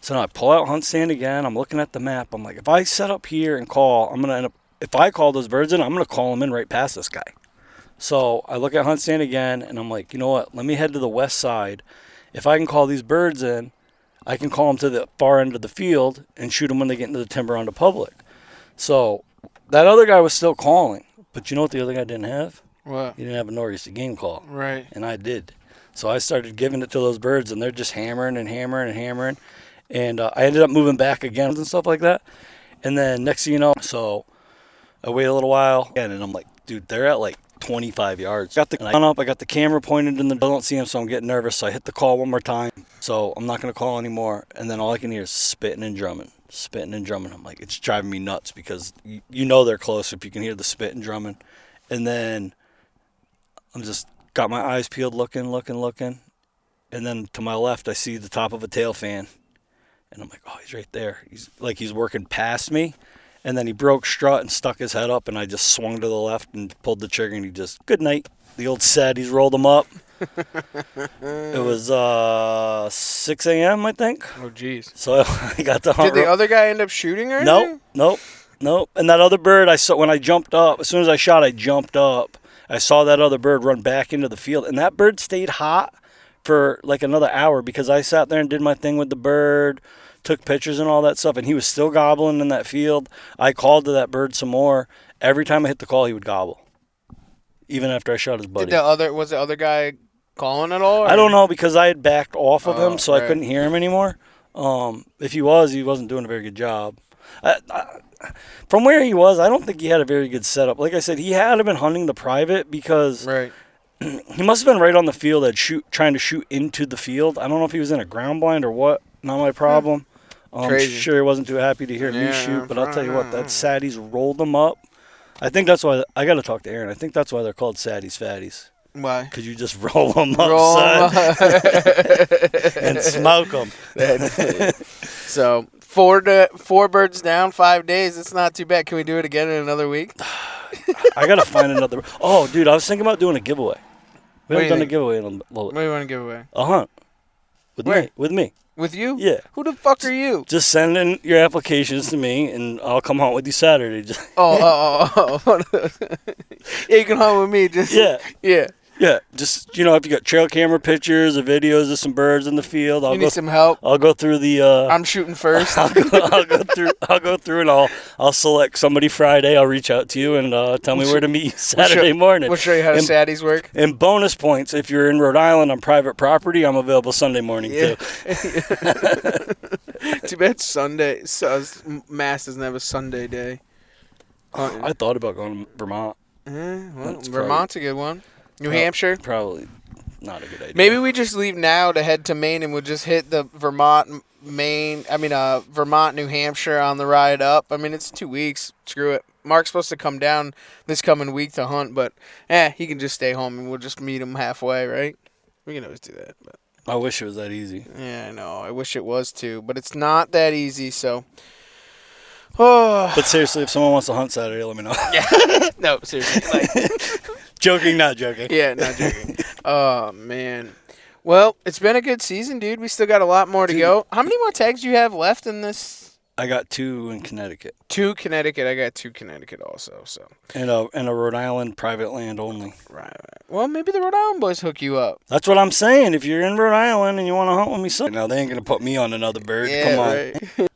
so now I pull out Hunt Stand again. I'm looking at the map. I'm like, if I set up here and call, I'm going to end up, if I call those birds in, I'm going to call them in right past this guy. So I look at Hunt Stand again, and I'm like, you know what? Let me head to the west side. If I can call these birds in, I can call them to the far end of the field and shoot them when they get into the timber onto public. So that other guy was still calling. But you know what the other guy didn't have? What? He didn't have a northeaster game call. Right. And I did. So I started giving it to those birds, and they're just hammering and hammering and hammering. And I ended up moving back again and stuff like that. And then next thing you know, so I wait a little while, and I'm like, dude, they're at like 25 yards. Got the gun up, I got the camera pointed in the, I don't see him, so I'm getting nervous. So I hit the call one more time. So I'm not going to call anymore. And then all I can hear is spitting and drumming. I'm like, it's driving me nuts because you know they're close if you can hear the spit and drumming. And then I'm just got my eyes peeled looking. And then to my left, I see the top of a tail fan. And I'm like, oh, he's right there. He's working past me. And then he broke strut and stuck his head up, and I just swung to the left and pulled the trigger, and he just, good night. The old he's rolled him up. It was 6 a.m., I think. Oh, jeez. So I got the hunt. Did the other guy end up shooting or anything? Nope. And that other bird, I saw when I jumped up, as soon as I shot, I jumped up. I saw that other bird run back into the field, and that bird stayed hot for like another hour because I sat there and did my thing with the bird, took pictures and all that stuff, and he was still gobbling in that field. I called to that bird some more. Every time I hit the call, he would gobble, even after I shot his buddy. Was the other guy calling at all? Or? I don't know because I had backed off of him, so right. I couldn't hear him anymore. If he wasn't doing a very good job. From where he was, I don't think he had a very good setup. Like I said, he had been hunting the private because right. He must have been right on the field trying to shoot into the field. I don't know if he was in a ground blind or what. Not my problem. I'm sure he wasn't too happy to hear me shoot, but I'll tell you what, that Sadie's rolled him up. I think that's why I got to talk to Aaron. I think that's why they're called Saddies Fatties. Why? Because you just roll them up, Roll 'em son, up. and smoke them. So 4 birds down, 5 days. It's not too bad. Can we do it again in another week? I got to find another. Oh, dude, I was thinking about doing a giveaway. We What do haven't you done a think? giveaway in a little What do you want to give away? A hunt. With Where? me. With me. With you? Yeah. Who the fuck are you? Just send in your applications to me, and I'll come hunt with you Saturday. Just, Oh. Yeah, you can hunt with me. Just yeah. yeah. Yeah. Just, if you got trail camera pictures or videos of some birds in the field, You need some help? I'll go through the. I'm shooting first. I'll go through and I'll select somebody Friday. I'll reach out to you and tell me where to meet you Saturday morning. We'll show you how the saddies work. And bonus points, if you're in Rhode Island on private property, I'm available Sunday morning too. Too bad Sunday. Mass doesn't have a Sunday day. I thought about going to Vermont. Vermont's a good one. New Hampshire? Probably not a good idea. Maybe we just leave now to head to Maine and we'll just hit the Vermont, New Hampshire on the ride up. I mean, it's 2 weeks. Screw it. Mark's supposed to come down this coming week to hunt, but he can just stay home and we'll just meet him halfway, right? We can always do that. But I wish it was that easy. yeah, I know. I wish it was too, but it's not that easy, so. Oh. But seriously, if someone wants to hunt Saturday, let me know. Yeah. No, seriously. Joking, not joking. Yeah, not joking. Oh, man. Well, it's been a good season, dude. We still got a lot more to go. How many more tags do you have left in this? I got 2 in Connecticut. 2 Connecticut. I got 2 Connecticut also. So. And a Rhode Island private land only. Right. Well, maybe the Rhode Island boys hook you up. That's what I'm saying. If you're in Rhode Island and you want to hunt with me, son. Now they ain't gonna put me on another bird. Yeah, Come on. right.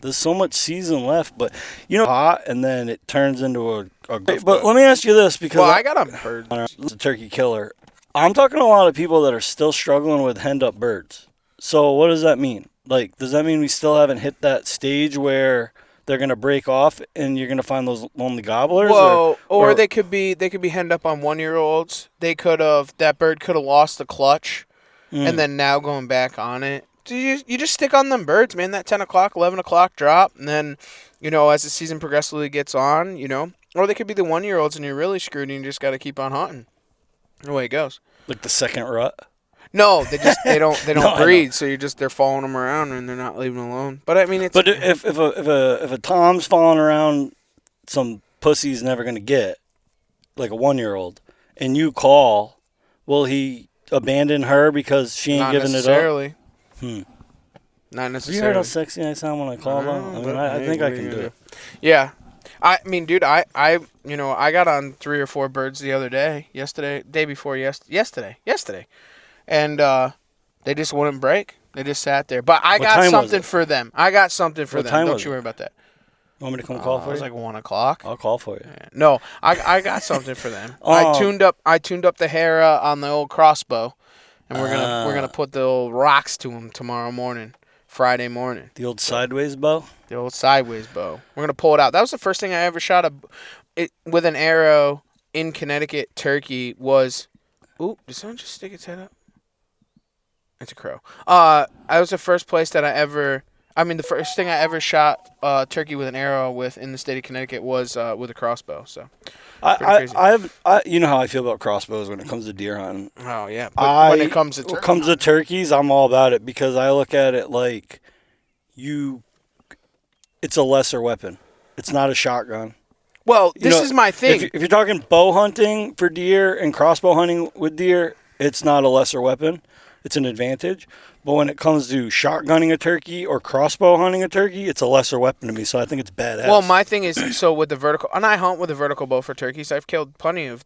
There's so much season left, but hot, and then it turns into a. But let me ask you this, because I got a bird. It's a turkey killer. I'm talking to a lot of people that are still struggling with henned-up birds. So what does that mean? Like, does that mean we still haven't hit that stage where they're gonna break off and you're gonna find those lonely gobblers? Whoa, or they could be henned up on 1-year-olds. That bird could have lost the clutch, and then now going back on it. You just stick on them birds, man. That 10 o'clock, 11 o'clock drop, and then, as the season progressively gets on, or they could be the 1-year-olds, and you're really screwed, and you just got to keep on hunting. The way it goes. Like the second rut. No, they don't No, breed, so they're following them around, and they're not leaving them alone. But I mean, it's. But if a Tom's following around some pussy's never gonna get, like a 1-year-old, and you call, will he abandon her because she ain't giving it up? Not necessarily. You heard how sexy I sound when I call though? I mean, I think I can do it. Yeah. I mean, dude, I got on 3 or 4 birds the other day, day before yesterday. And they just wouldn't break. They just sat there. But I got something for them. Don't you worry about that. You want me to come call for you? It was like 1 o'clock. I'll call for you. Yeah. No, I got something for them. I tuned up the Hera on the old crossbow. And we're gonna put the old rocks to them tomorrow morning, Friday morning. The old sideways bow. The old sideways bow. We're gonna pull it out. That was the first thing I ever shot with an arrow in Connecticut turkey. Was, ooh, did someone just stick its head up? It's a crow. I was the first place that the first thing I ever shot turkey with an arrow with in the state of Connecticut was with a crossbow. So. You know how I feel about crossbows when it comes to deer hunting. Oh yeah, but when it comes to turkeys, I'm all about it because I look at it like it's a lesser weapon. It's not a shotgun. Well, this is my thing. If you're talking bow hunting for deer and crossbow hunting with deer, it's not a lesser weapon. It's an advantage. But when it comes to shotgunning a turkey or crossbow hunting a turkey, it's a lesser weapon to me. So I think it's badass. Well, my thing is, with the vertical, and I hunt with a vertical bow for turkeys. I've killed plenty of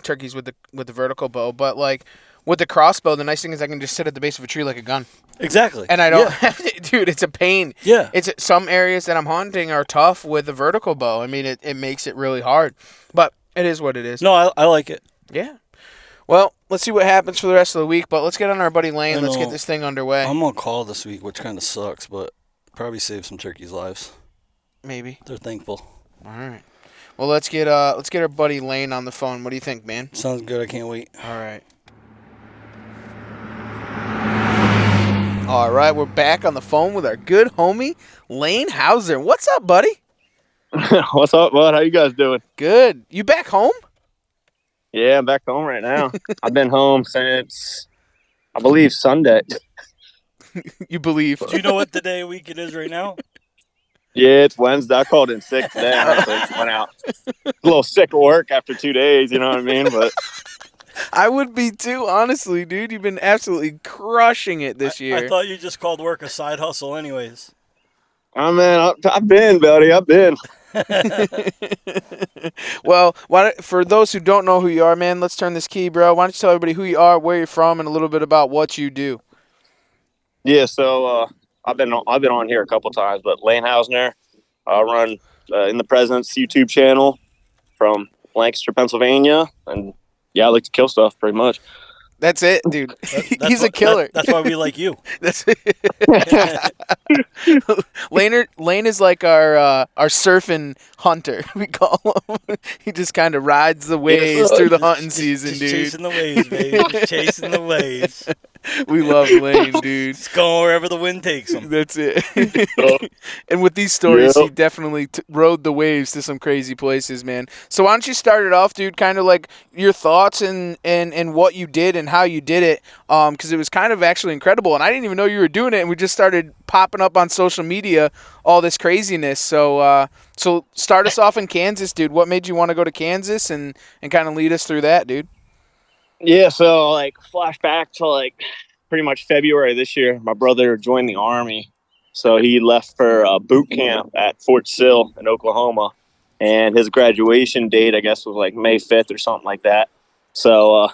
turkeys with the vertical bow. But like with the crossbow, the nice thing is I can just sit at the base of a tree like a gun. Exactly. And I don't have to, dude, it's a pain. Yeah. It's some areas that I'm hunting are tough with the vertical bow. I mean, it makes it really hard. But it is what it is. No, I like it. Yeah. Well, let's see what happens for the rest of the week, but let's get on our buddy Lane. Let's get this thing underway. I'm going to call this week, which kind of sucks, but probably save some turkeys' lives. Maybe. They're thankful. All right. Well, let's get our buddy Lane on the phone. What do you think, man? Sounds good. I can't wait. All right. All right, we're back on the phone with our good homie, Lane Housner. What's up, buddy? What's up, bud? How you guys doing? Good. You back home? Yeah, I'm back home right now. I've been home since, I believe, Sunday. You believe? Do you know what the day of week it is right now? Yeah, it's Wednesday. I called in sick today. Honestly, just went out. A little sick of work after 2 days, you know what I mean? But I would be too, honestly, dude. You've been absolutely crushing it this I year. thought you just called work a side hustle, anyways. oh man, I've been, buddy. I've been. Well, for those who don't know who you are, man, let's turn this key, bro. Why don't you tell everybody who you are, where you're from, and a little bit about what you do? Yeah, so I've been on here a couple times, but Lane Housner, I run in the President's YouTube channel from Lancaster, Pennsylvania, and yeah, I like to kill stuff pretty much. That's it, dude. That's He's a killer. That's why we like you. That's Lane is like our surfing hunter. We call him. He just kind of rides the waves through the hunting season, just dude. Chasing the waves, baby. Just chasing the waves. We love Lane, dude. Just going wherever the wind takes him. That's it. And with these stories, Yep. he definitely rode the waves to some crazy places, man. So why don't you start it off, dude? Kind of like your thoughts and what you did and how you did it, because it was kind of actually incredible. And I didn't even know you were doing it, and we just started popping up on social media, all this craziness. So so start us off in Kansas, dude. What made you want to go to Kansas and kind of lead us through that, dude? Yeah, so like flashback to like pretty much February this year, my brother joined the Army. So he left for boot camp at Fort Sill in Oklahoma. And his graduation date, I guess, was like May 5th or something like that. So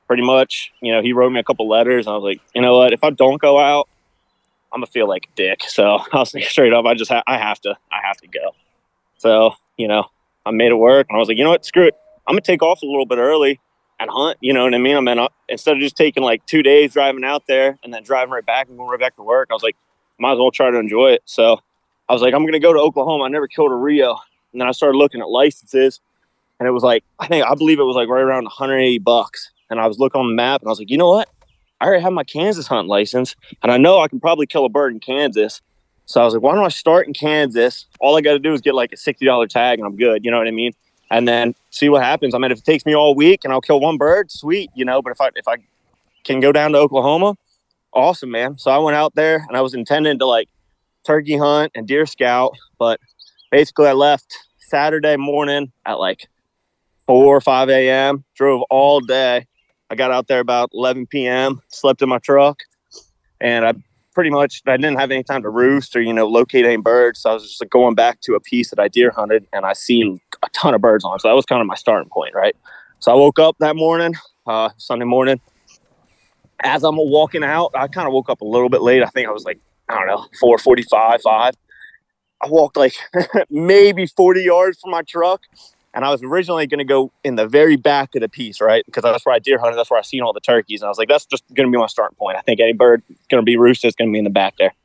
pretty much, he wrote me a couple letters. And I was like, you know what? If I don't go out, I'm going to feel like a dick. So I was like, straight up, I have to go. So, I made it work. And I was like, you know what? Screw it. I'm going to take off a little bit early and hunt, you know what I mean? I mean, instead of just taking like 2 days driving out there and then driving right back and going right back to work, I was like, might as well try to enjoy it. So I was like, I'm going to go to Oklahoma. I never killed a Rio. And then I started looking at licenses, and it was like, I believe it was like right around $180. And I was looking on the map, and I was like, you know what? I already have my Kansas hunt license, and I know I can probably kill a bird in Kansas. So I was like, why don't I start in Kansas? All I got to do is get like a $60 tag, and I'm good. You know what I mean? And then see what happens. I mean, if it takes me all week and I'll kill one bird, sweet, But if I can go down to Oklahoma, awesome, man. So I went out there, and I was intending to like turkey hunt and deer scout, but basically I left Saturday morning at like 4 or 5 a.m., drove all day. I got out there about 11 p.m., slept in my truck, and I didn't have any time to roost or, locate any birds. So I was just like going back to a piece that I deer hunted, and I seen a ton of birds on. So that was kind of my starting point, right? So I woke up that morning, Sunday morning. As I'm walking out, I kind of woke up a little bit late. I think I was like, 4:45, 5. I walked like maybe 40 yards from my truck, and I was originally going to go in the very back of the piece, right? Because that's where I deer hunted. That's where I seen all the turkeys. And I was like, that's just going to be my starting point. I think any bird going to be roosted is going to be in the back there.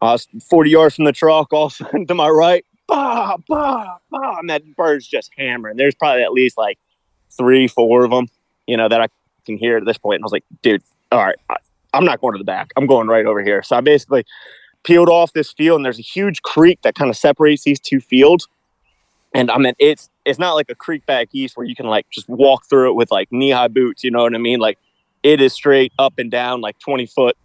I was 40 yards from the truck, all of a sudden to my right, bah, bah, bah, and that bird's just hammering. There's probably at least like 3, 4 of them, that I can hear at this point. And I was like, dude, all right, I'm not going to the back. I'm going right over here. So I basically peeled off this field, and there's a huge creek that kind of separates these two fields. And I mean, it's not like a creek back east where you can like just walk through it with like knee-high boots, you know what I mean? Like it is straight up and down, like 20-foot,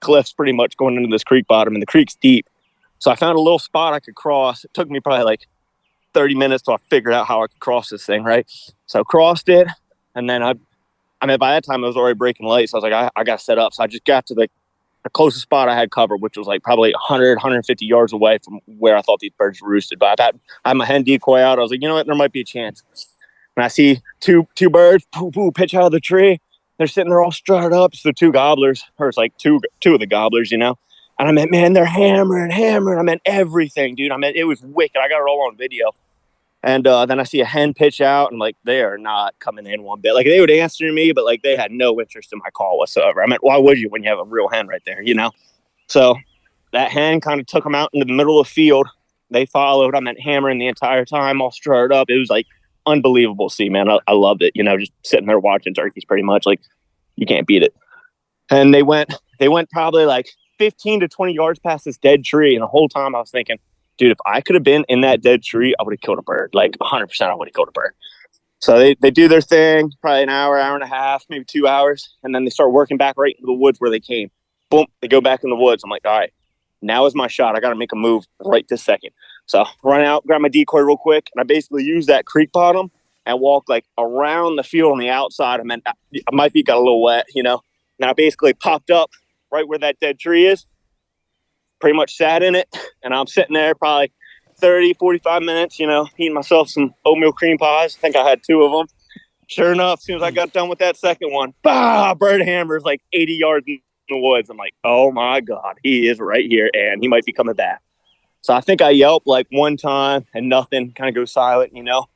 cliffs pretty much going into this creek bottom, and the creek's deep. So I found a little spot I could cross. It took me probably like 30 minutes till I figured out how I could cross this thing, right? So I crossed it, and then by that time I was already breaking light. So I was like, I got to set up. So I just got to the closest spot I had covered, which was like probably 100, 150 yards away from where I thought these birds were roosted. But I had my hen decoy out. I was like, you know what? There might be a chance. And I see two birds, pitch out of the tree. They're sitting there all strutted up. It's the two gobblers, or it's like two of the gobblers, And I meant, man, they're hammering. I meant everything, dude. I meant it was wicked. I got it all on video. And then I see a hen pitch out, and like they are not coming in one bit. Like they would answer me, but like they had no interest in my call whatsoever. I mean, why would you when you have a real hen right there, So that hen kind of took them out into the middle of the field. They followed. I meant hammering the entire time, all stirred up. It was like unbelievable to see, man. I loved it. Just sitting there watching turkeys, pretty much. Like you can't beat it. And they went probably like 15 to 20 yards past this dead tree, and the whole time I was thinking, dude, if I could have been in that dead tree, I would have killed a bird. Like 100%, I would have killed a bird. So they do their thing, probably an hour, hour and a half, maybe 2 hours. And then they start working back right into the woods where they came. Boom, they go back in the woods. I'm like, all right, now is my shot. I got to make a move right this second. So run out, grab my decoy real quick. And I basically use that creek bottom and walk like around the field on the outside. I mean, my feet got a little wet, you know. And I basically popped up right where that dead tree is, pretty much sat in it. And I'm sitting there probably 30, 45 minutes, you know, eating myself some oatmeal cream pies. I think I had 2 of them. Sure enough, as soon as I got done with that second one, bird hammers like 80 yards in the woods. I'm like, oh my God, he is right here and he might be coming back. So I think I yelped like one time and nothing, kind of goes silent, you know.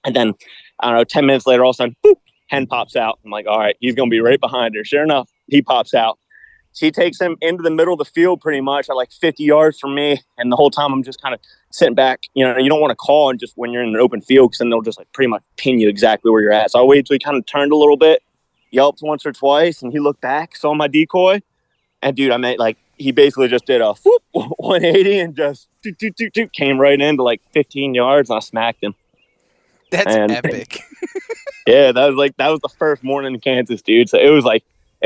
And then, I don't know, 10 minutes later, all of a sudden, boop, hen pops out. I'm like, all right, he's going to be right behind her. Sure enough, he pops out. She takes him into the middle of the field pretty much at like 50 yards from me. And the whole time I'm just kind of sitting back. You know, you don't want to call and just when you're in an open field because then they'll just like pretty much pin you exactly where you're at. So I waited till he kind of turned a little bit, yelped once or twice, and he looked back, saw my decoy. And dude, I mean, like he basically just did a whoop, 180 and just came right into like 15 yards and I smacked him. That's epic. Yeah, that was the first morning in Kansas, dude. So it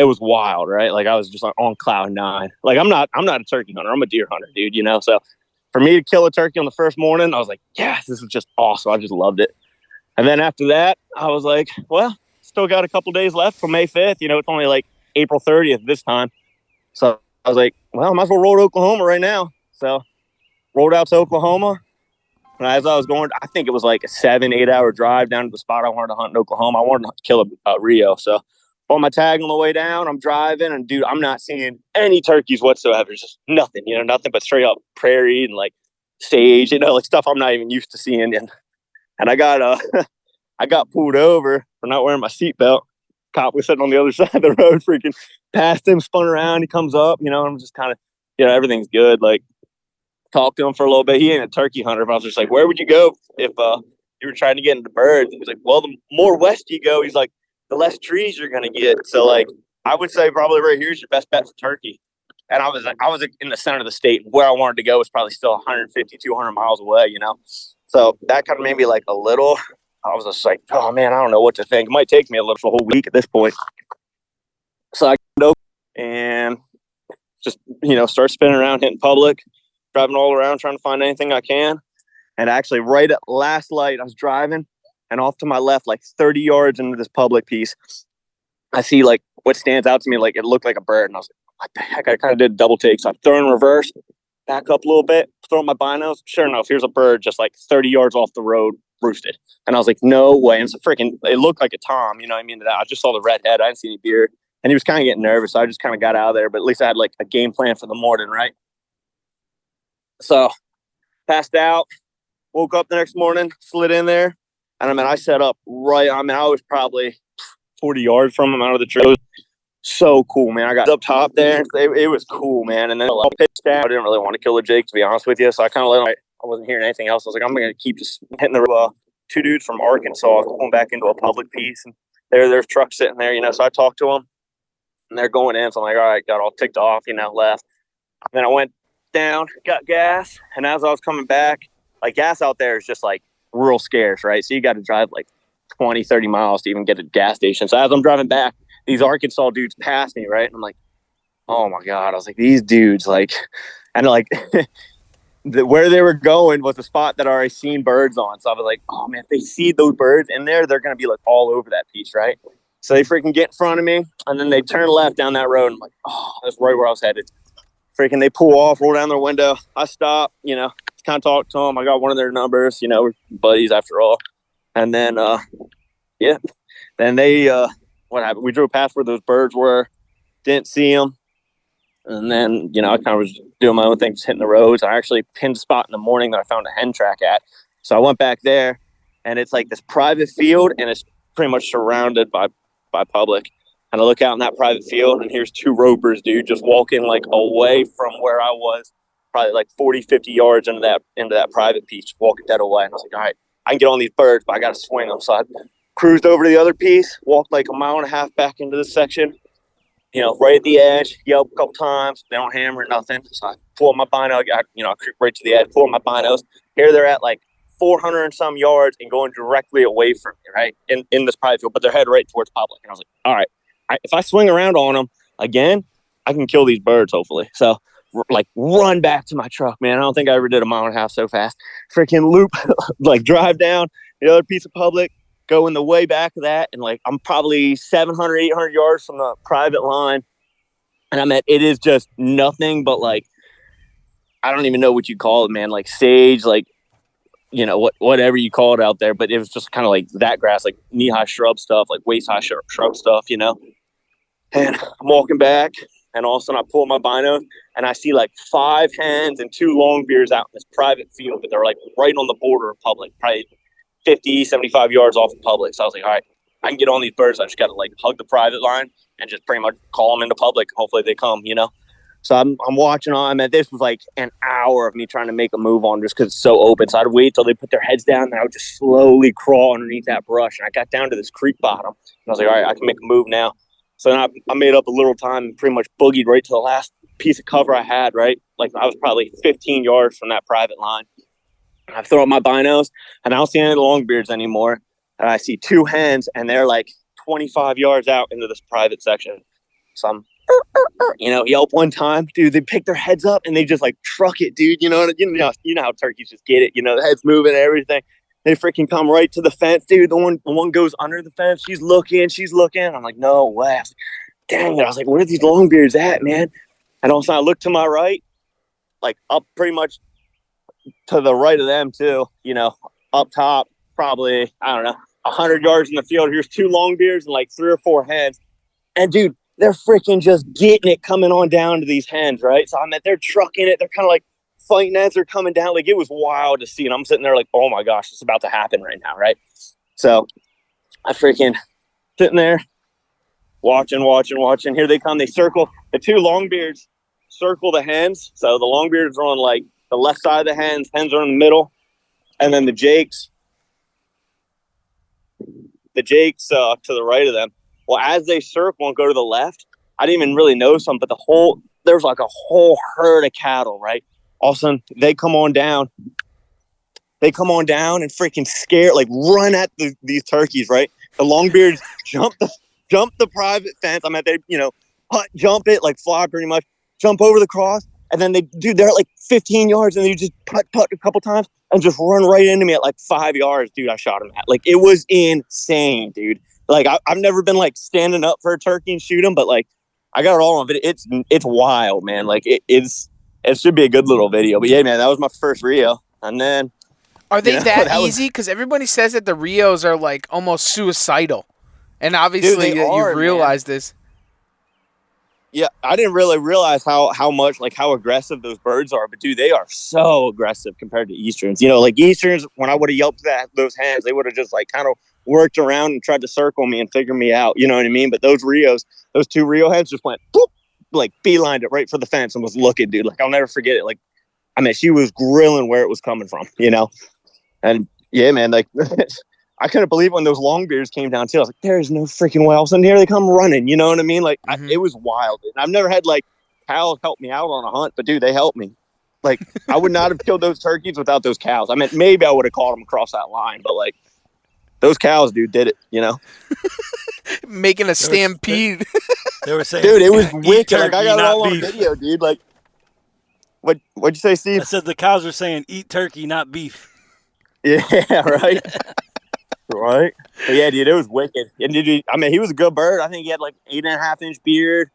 was wild, right? Like I was just like on cloud 9. Like I'm not a turkey hunter. I'm a deer hunter, dude, you know? So for me to kill a turkey on the first morning, I was like, yes, this is just awesome. I just loved it. And then after that, I was like, well, still got a couple days left for May 5th. You know, it's only like April 30th this time. So I was like, well, I might as well roll to Oklahoma right now. So rolled out to Oklahoma. And as I was going, I think it was like a 7-8 hour drive down to the spot I wanted to hunt in Oklahoma. I wanted to kill a Rio. So on my tag on the way down, I'm driving, and dude, I'm not seeing any turkeys whatsoever. It's just nothing, you know, nothing but straight up prairie and like sage, you know, like stuff I'm not even used to seeing. And I got I got pulled over for not wearing my seatbelt. Cop was sitting on the other side of the road, freaking passed him, spun around. He comes up, you know, and I'm just kind of, you know, everything's good. Like talked to him for a little bit. He ain't a turkey hunter, but I was just like, where would you go if you were trying to get into birds? And he's like, well, the more west you go, he's like, the less trees you're gonna get. So like I would say probably right here is your best bet for turkey. And I was in the center of the state. Where I wanted to go was probably still 150, 200 miles away, you know? So that kind of made me like a little, I was just like, oh man, I don't know what to think. It might take me a whole week at this point. So I go and just, you know, start spinning around, hitting public, driving all around, trying to find anything I can. And actually right at last light, I was driving, and off to my left, like 30 yards into this public piece, I see like what stands out to me, like it looked like a bird. And I was like, what the heck? I kind of did a double take. So I'm throwing reverse, back up a little bit, throwing my binos. Sure enough, here's a bird just like 30 yards off the road, roosted. And I was like, no way. And it's it looked like a tom, you know what I mean? I just saw the red head. I didn't see any beard. And he was kind of getting nervous. So I just kind of got out of there. But at least I had like a game plan for the morning, right? So passed out, woke up the next morning, slid in there. And I mean, I set up right. I mean, I was probably 40 yards from him out of the tree. It was so cool, man. I got up top there. It was cool, man. And then I pitched down. I didn't really want to kill a Jake, to be honest with you. So I kind of let him. I wasn't hearing anything else. I was like, I'm going to keep just hitting the 2 dudes from Arkansas. I was going back into a public piece. And there's trucks sitting there, you know. So I talked to them. And they're going in. So I'm like, all right, got all ticked off, you know, left. And then I went down, got gas. And as I was coming back, like gas out there is just like real scarce, right? So you got to drive like 20, 30 miles to even get a gas station. So as I'm driving back, these Arkansas dudes passed me, right? And I'm like, oh my God. I was like, these dudes, like, and like where they were going was a spot that I already seen birds on. So I was like, oh man, if they see those birds in there, they're going to be like all over that piece, right? So they freaking get in front of me, and then they turn left down that road. And I'm like, oh, that's right where I was headed. Freaking they pull off, roll down their window. I stop, you know, kind of talk to them. I got one of their numbers, you know, we're buddies after all. And then, yeah, then they, what happened? We drove past where those birds were, didn't see them. And then, you know, I kind of was doing my own thing, just hitting the roads. I actually pinned a spot in the morning that I found a hen track at. So I went back there, and it's like this private field, and it's pretty much surrounded by public. And I look out in that private field, and here's 2 ropers, dude, just walking like away from where I was, probably like 40, 50 yards into that private piece, walking dead away. And I was like, all right, I can get on these birds, but I got to swing them. So I cruised over to the other piece, walked like a mile and a half back into this section, right at the edge, yelp a couple times. They don't hammer nothing. So I pull my bino. I creep right to the edge, pull my binos. Here they're at like 400 and some yards and going directly away from me, right? In this private field, but they're headed right towards public. And I was like, all right, if I swing around on them again, I can kill these birds, hopefully. So, like, run back to my truck, man. I don't think I ever did a mile and a half so fast. Freaking loop, like, drive down the other piece of public, go in the way back of that, and, like, I'm probably 700, 800 yards from the private line. And I'm at, it is just nothing but, like, I don't even know what you call it, man. Like, sage, like, whatever you call it out there. But it was just kind of like that grass, like knee-high shrub stuff, like waist-high shrub stuff, And I'm walking back, and all of a sudden I pull my bino, and I see like 5 hens and 2 longbeards out in this private field, but they're like right on the border of public, probably 50, 75 yards off of public. So I was like, all right, I can get on these birds. I just got to like hug the private line and just pretty much call them into public. Hopefully they come, So I'm watching on. This was like an hour of me trying to make a move on just because it's so open. So I'd wait till they put their heads down, and I would just slowly crawl underneath that brush. And I got down to this creek bottom, and I was like, all right, I can make a move now. So then I made up a little time and pretty much boogied right to the last piece of cover I had, right? Like I was probably 15 yards from that private line. And I throw up my binos, and I don't see any of the longbeards anymore. And I see 2 hens, and they're like 25 yards out into this private section. So I'm yelp one time, dude. They pick their heads up and they just like truck it, dude. You know how turkeys just get it. The head's moving and everything. They freaking come right to the fence, dude. The one goes under the fence. She's looking. I'm like, no way. I was like, dang it. I was like, where are these longbeards at, man? And all of a sudden I look to my right, like up pretty much to the right of them too. Up top, probably, I don't know, 100 yards in the field. Here's 2 longbeards and like 3 or 4 hens. And dude, they're freaking just getting it coming on down to these hens, right? So they're trucking it. They're kind of like fighting as they're coming down. Like, it was wild to see. And I'm sitting there like, oh my gosh, it's about to happen right now, right? So I freaking sitting there watching. Here they come. They circle. The 2 longbeards circle the hens. So the longbeards are on like the left side of the hens. Hens are in the middle. And then the jakes to the right of them. Well, as they circle and go to the left, I didn't even really know something, but there's like a whole herd of cattle, right? All of a sudden, they come on down. They come on down and freaking scare, like run at these turkeys, right? The longbeards jump the private fence. They, jump it, like fly pretty much, jump over the cross. And then they're at like 15 yards and they just putt a couple times and just run right into me at like 5 yards, dude. I shot him at. Like, it was insane, dude. Like, I've never been like standing up for a turkey and shoot him, but like I got it all on video. It's wild, man. Like it should be a good little video. But yeah, man, that was my first Rio. And then are they that easy? Because everybody says that the Rios are like almost suicidal, and obviously dude, you've realized this. Yeah, I didn't really realize how much, like, how aggressive those birds are. But, dude, they are so aggressive compared to Easterns. Like, Easterns, when I would have yelped those hens, they would have just, like, kind of worked around and tried to circle me and figure me out. You know what I mean? But those 2 Rio hens just went, boop, like, beelined it right for the fence and was looking, dude. Like, I'll never forget it. Like, she was grilling where it was coming from, And, yeah, man, like... I couldn't believe when those longbeards came down too. I was like, there is no freaking way. All of a sudden, here they come running. You know what I mean? Like, it was wild. And I've never had, like, cows help me out on a hunt, but, dude, they helped me. Like, I would not have killed those turkeys without those cows. Maybe I would have caught them across that line, but, like, those cows, dude, did it, Making a stampede. They were saying, dude, it was wicked. Turkey, like, I got it all beef. on video, dude. Like, what'd you say, Steve? I said the cows were saying, eat turkey, not beef. Yeah, right. Right. But yeah, dude, it was wicked. And dude, he was a good bird. I think he had like 8.5-inch beard,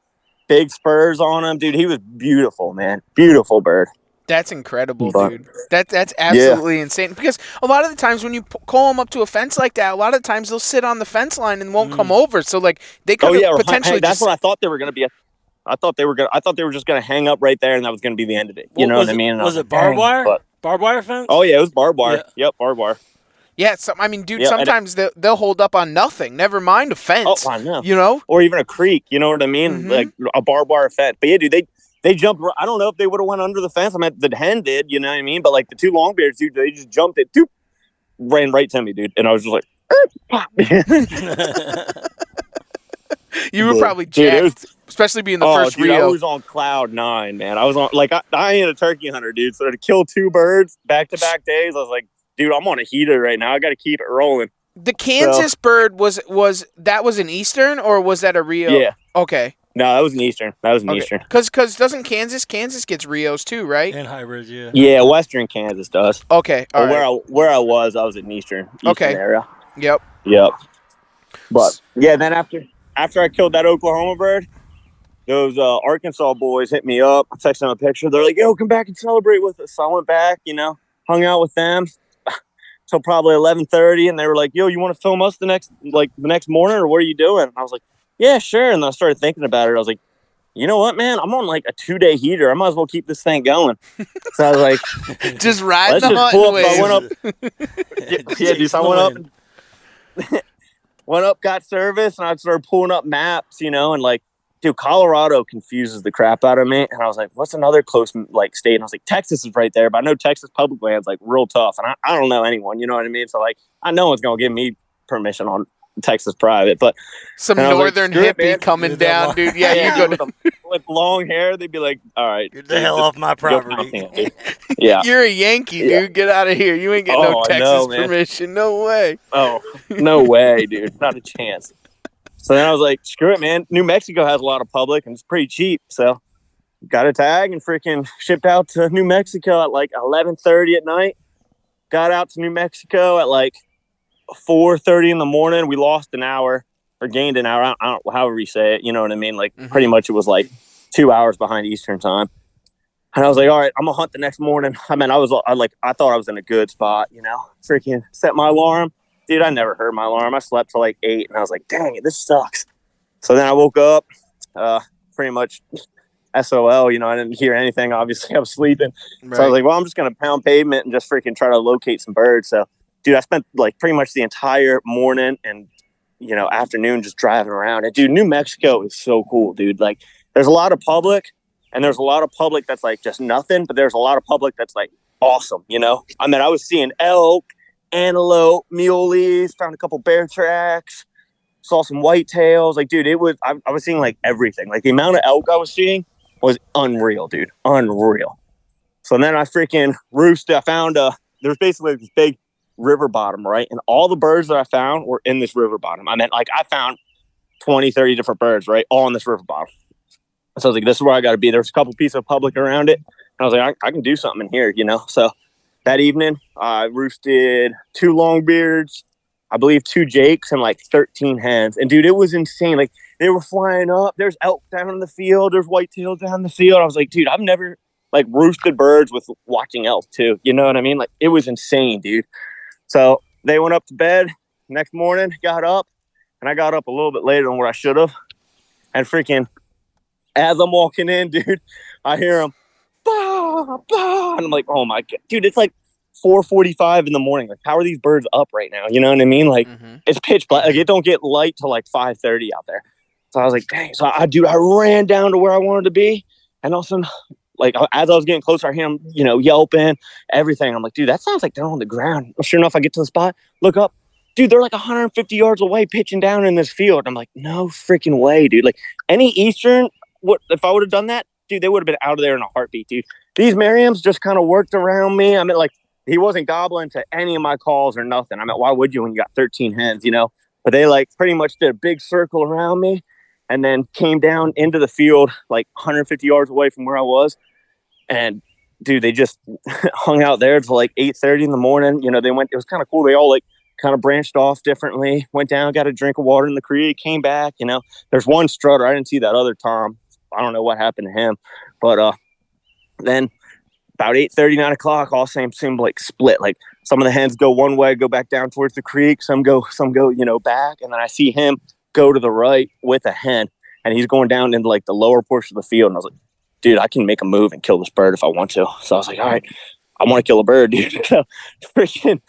big spurs on him. Dude, he was beautiful, man. Beautiful bird. That's incredible, dude. That's absolutely insane. Because a lot of the times when you call them up to a fence like that, a lot of the times they'll sit on the fence line and won't come over. So like they could potentially. Hey, that's what I thought they were going to be. I thought they were just going to hang up right there, and that was going to be the end of it. You know what I mean? Was it barbed wire? Barbed wire fence? Oh yeah, it was barbed wire. Yeah. Yep, barbed wire. Yeah, dude, sometimes they'll hold up on nothing. Never mind a fence. Oh, I know. Or even a creek, you know what I mean? Mm-hmm. Like a barbed wire fence. But yeah, dude, they jumped. I don't know if they would have went under the fence. The hen did, you know what I mean? But like the 2 longbeards, dude, they just jumped it, doop, ran right to me, dude. And I was just like, you were probably jacked. especially being the Oh, first dude, I Rio. was on cloud 9, man. I was on, like, I ain't a turkey hunter, dude. So to kill 2 birds back-to-back days, I was like, dude, I'm on a heater right now. I got to keep it rolling. The Kansas bird was an Eastern, or was that a Rio? Yeah. Okay. No, that was an Eastern. Okay. Eastern. Because doesn't Kansas gets Rios too, right? And hybrids, yeah. Yeah, Western Kansas does. Okay. All right. Where I was in Eastern Okay. area. Yep. But yeah, then after I killed that Oklahoma bird, those Arkansas boys hit me up. I texted them a picture. They're like, "Yo, come back and celebrate with us." So I went back, hung out with them till probably 11:30, and they were like, "Yo, you want to film us the next morning, or what are you doing?" And I was like, "Yeah, sure." And I started thinking about it. I was like, you know what, man? I'm on like a 2-day heater. I might as well keep this thing going. So I was like, just ride let's the just pull up. wave. So I went up. Yeah, dude. So I went up, got service, and I started pulling up maps, and like, dude, Colorado confuses the crap out of me. And I was like, what's another close like state? And I was like, Texas is right there, but I know Texas public land's like real tough, and I don't know anyone, you know what I mean? So like, I know one's gonna give me permission on Texas private, but some northern hippie coming down, dude. Yeah, you go with long hair. They'd be like, "All right, get the hell off my property." Yeah, you're a Yankee, dude. Get out of here. You ain't getting no Texas permission. No way. Oh, no way, dude. Not a chance. So then I was like, screw it, man. New Mexico has a lot of public and it's pretty cheap. So got a tag and freaking shipped out to New Mexico at like 11:30 at night. Got out to New Mexico at like 4:30 in the morning. We lost an hour or gained an hour. I don't however you say it. You know what I mean? Like pretty much it was like 2 hours behind Eastern time. And I was like, all right, I'm gonna hunt the next morning. I mean, I thought I was in a good spot, freaking set my alarm. Dude, I never heard my alarm. I slept till like 8 and I was like, dang it, this sucks. So then I woke up, pretty much SOL, I didn't hear anything. Obviously I was sleeping. Right. So I was like, well, I'm just going to pound pavement and just freaking try to locate some birds. So dude, I spent like pretty much the entire morning and, afternoon just driving around. And dude, New Mexico is so cool, dude. Like there's a lot of public and there's a lot of public that's like just nothing, but there's a lot of public that's like awesome. I mean, I was seeing elk, antelope, muleys, found a couple bear tracks, saw some whitetails. Like, dude, I was seeing like everything. Like the amount of elk I was seeing was unreal, dude. Unreal. So then I freaking roosted. I found there's basically this big river bottom, right? And all the birds that I found were in this river bottom. I mean, like I found 20, 30 different birds, right? All in this river bottom. So I was like, this is where I got to be. There's a couple pieces of public around it. And I was like, I can do something in here, So that evening, I roosted 2 longbeards, I believe 2 jakes, and like 13 hens. And dude, it was insane. Like they were flying up. There's elk down in the field. There's whitetails down in the field. I was like, dude, I've never like roosted birds with watching elk too. You know what I mean? Like it was insane, dude. So they went up to bed. Next morning, got up, and I got up a little bit later than where I should have. And freaking, as I'm walking in, dude, I hear them, bah, bah, and I'm like, oh my God, dude, it's like 4:45 in the morning. Like, how are these birds up right now? You know what I mean? Like, it's pitch black. Like, it don't get light till like 5:30 out there. So I was like, dang. So I ran down to where I wanted to be, and all of a sudden, like, as I was getting closer, I hear them, yelping, everything. I'm like, dude, that sounds like they're on the ground. Well, sure enough, I get to the spot, look up, dude, they're like 150 yards away, pitching down in this field. I'm like, no freaking way, dude. Like, any Eastern, if I would have done that, dude, they would have been out of there in a heartbeat, dude. These Merriams just kind of worked around me. I mean, like, he wasn't gobbling to any of my calls or nothing. I mean, why would you when you got 13 hens, But they, like, pretty much did a big circle around me and then came down into the field, like, 150 yards away from where I was. And, dude, they just hung out there till, like, 8:30 in the morning. They went – it was kind of cool. They all, like, kind of branched off differently, went down, got a drink of water in the creek, came back, There's one strutter. I didn't see that other Tom. I don't know what happened to him. But then about 8:30, 9 o'clock, all seemed like split. Like some of the hens go one way, go back down towards the creek. Some go, back. And then I see him go to the right with a hen, and he's going down into like the lower portion of the field. And I was like, dude, I can make a move and kill this bird if I want to. So I was like, all right, I want to kill a bird, dude. So freaking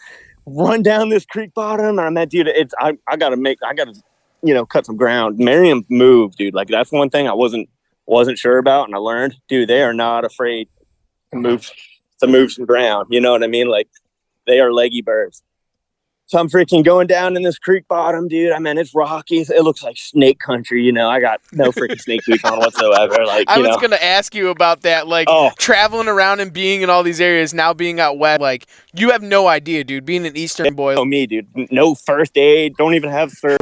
run down this creek bottom. And I'm that dude. I got to cut some ground. Merriam moved, dude. Like that's one thing I wasn't sure about. And I learned, dude, they are not afraid to move some ground. You know what I mean? Like they are leggy birds. So I'm freaking going down in this creek bottom, dude. I mean, it's rocky. It looks like snake country, you know. I got no freaking snake boots on whatsoever. Like, I you was know. going to ask you about that, like traveling around and being in all these areas, now being out west. Like, you have no idea, dude, being an Eastern boy. Oh, me, dude. No first aid. Don't even have service.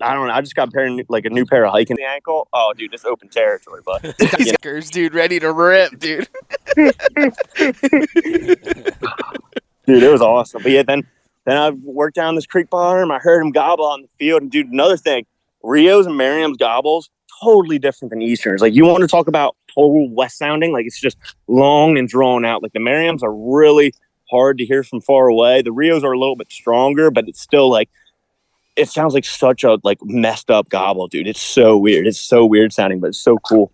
I don't know. I just got a new pair of hiking ankle. Oh, dude, it's open territory, but Stickers, dude, ready to rip, dude. Dude, it was awesome. But yeah, then I worked down this creek bottom. I heard him gobble on the field. And dude, another thing, Rio's and Merriam's gobbles totally different than Easterns. Like, you want to talk about total West sounding? Like, it's just long and drawn out. Like, the Merriam's are really hard to hear from far away. The Rios are a little bit stronger, but it's still like, it sounds like such a like messed up gobble, dude. It's so weird. It's so weird sounding, but it's so cool.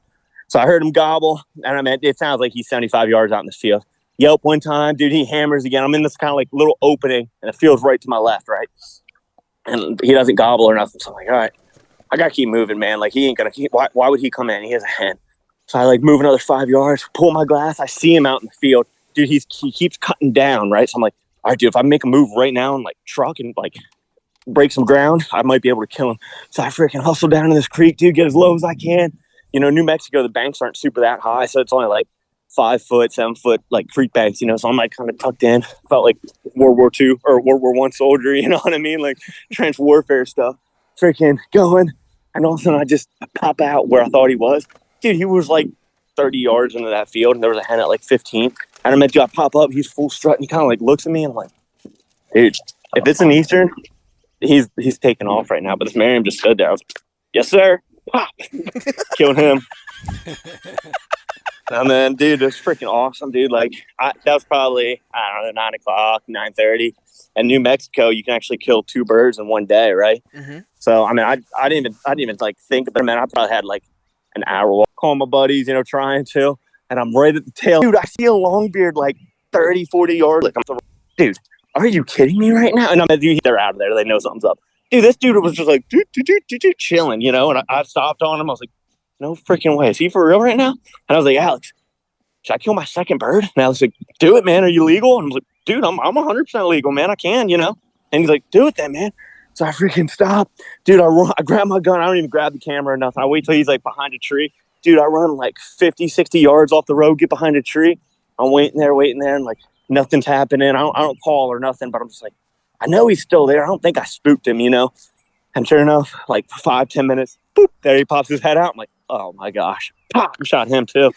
So I heard him gobble, and I mean, it sounds like he's 75 yards out in the field. Yelp one time, dude, he hammers again. I'm in this kind of like little opening, and the field's right to my left, right? And he doesn't gobble or nothing. So I'm like, all right, I got to keep moving, man. Like, he ain't going to, why would he come in? He has a hen. So I like move another 5 yards, pull my glass. I see him out in the field. Dude, he keeps cutting down, right? So I'm like, all right, dude, if I make a move right now and like truck and like break some ground, I might be able to kill him. So I freaking hustle down in this creek, dude, get as low as I can. You know, New Mexico, the banks aren't super that high, so it's only like 5 foot, 7 foot, like creek banks, you know, so I'm like kind of tucked in. Felt like World War II or World War I soldier, you know what I mean? Like trench warfare stuff. Freaking going. And all of a sudden I just pop out where I thought he was. Dude, he was like 30 yards into that field, and there was a hen at like 15. And I meant to pop up, he's full strut, and he kind of like looks at me, and I'm like, dude, if it's an Eastern, he's taking off right now. But this Merriam just stood there. I was like, yes, sir. Pop. Killed him. And then, dude, it was freaking awesome, dude. Like, that was probably, I don't know, 9 o'clock, 9:30. In New Mexico, you can actually kill 2 birds in one day, right? Mm-hmm. So, I mean, I didn't even like think about it, man. I probably had like an hour walk, call my buddies, you know, trying to. And I'm right at the tail. Dude, I see a longbeard like 30, 40 yards. Like, dude, are you kidding me right now? And I'm like, dude, they're out of there. They know something's up. Dude, this dude was just like, chilling, you know? And I stopped on him. I was like, no freaking way. Is he for real right now? And I was like, Alex, should I kill my second bird? And Alex was like, do it, man. Are you legal? And I was like, dude, I'm 100% legal, man. I can, you know? And he's like, do it then, man. So I freaking stop. Dude, I grab my gun. I don't even grab the camera or nothing. I wait till he's like behind a tree. Dude, I run like 50, 60 yards off the road, get behind a tree. I'm waiting there, and like nothing's happening. I don't call or nothing, but I'm just like, I know he's still there. I don't think I spooked him, you know? And sure enough, like 5-10 minutes, boop, there he pops his head out. I'm like, oh my gosh, pop, shot him too.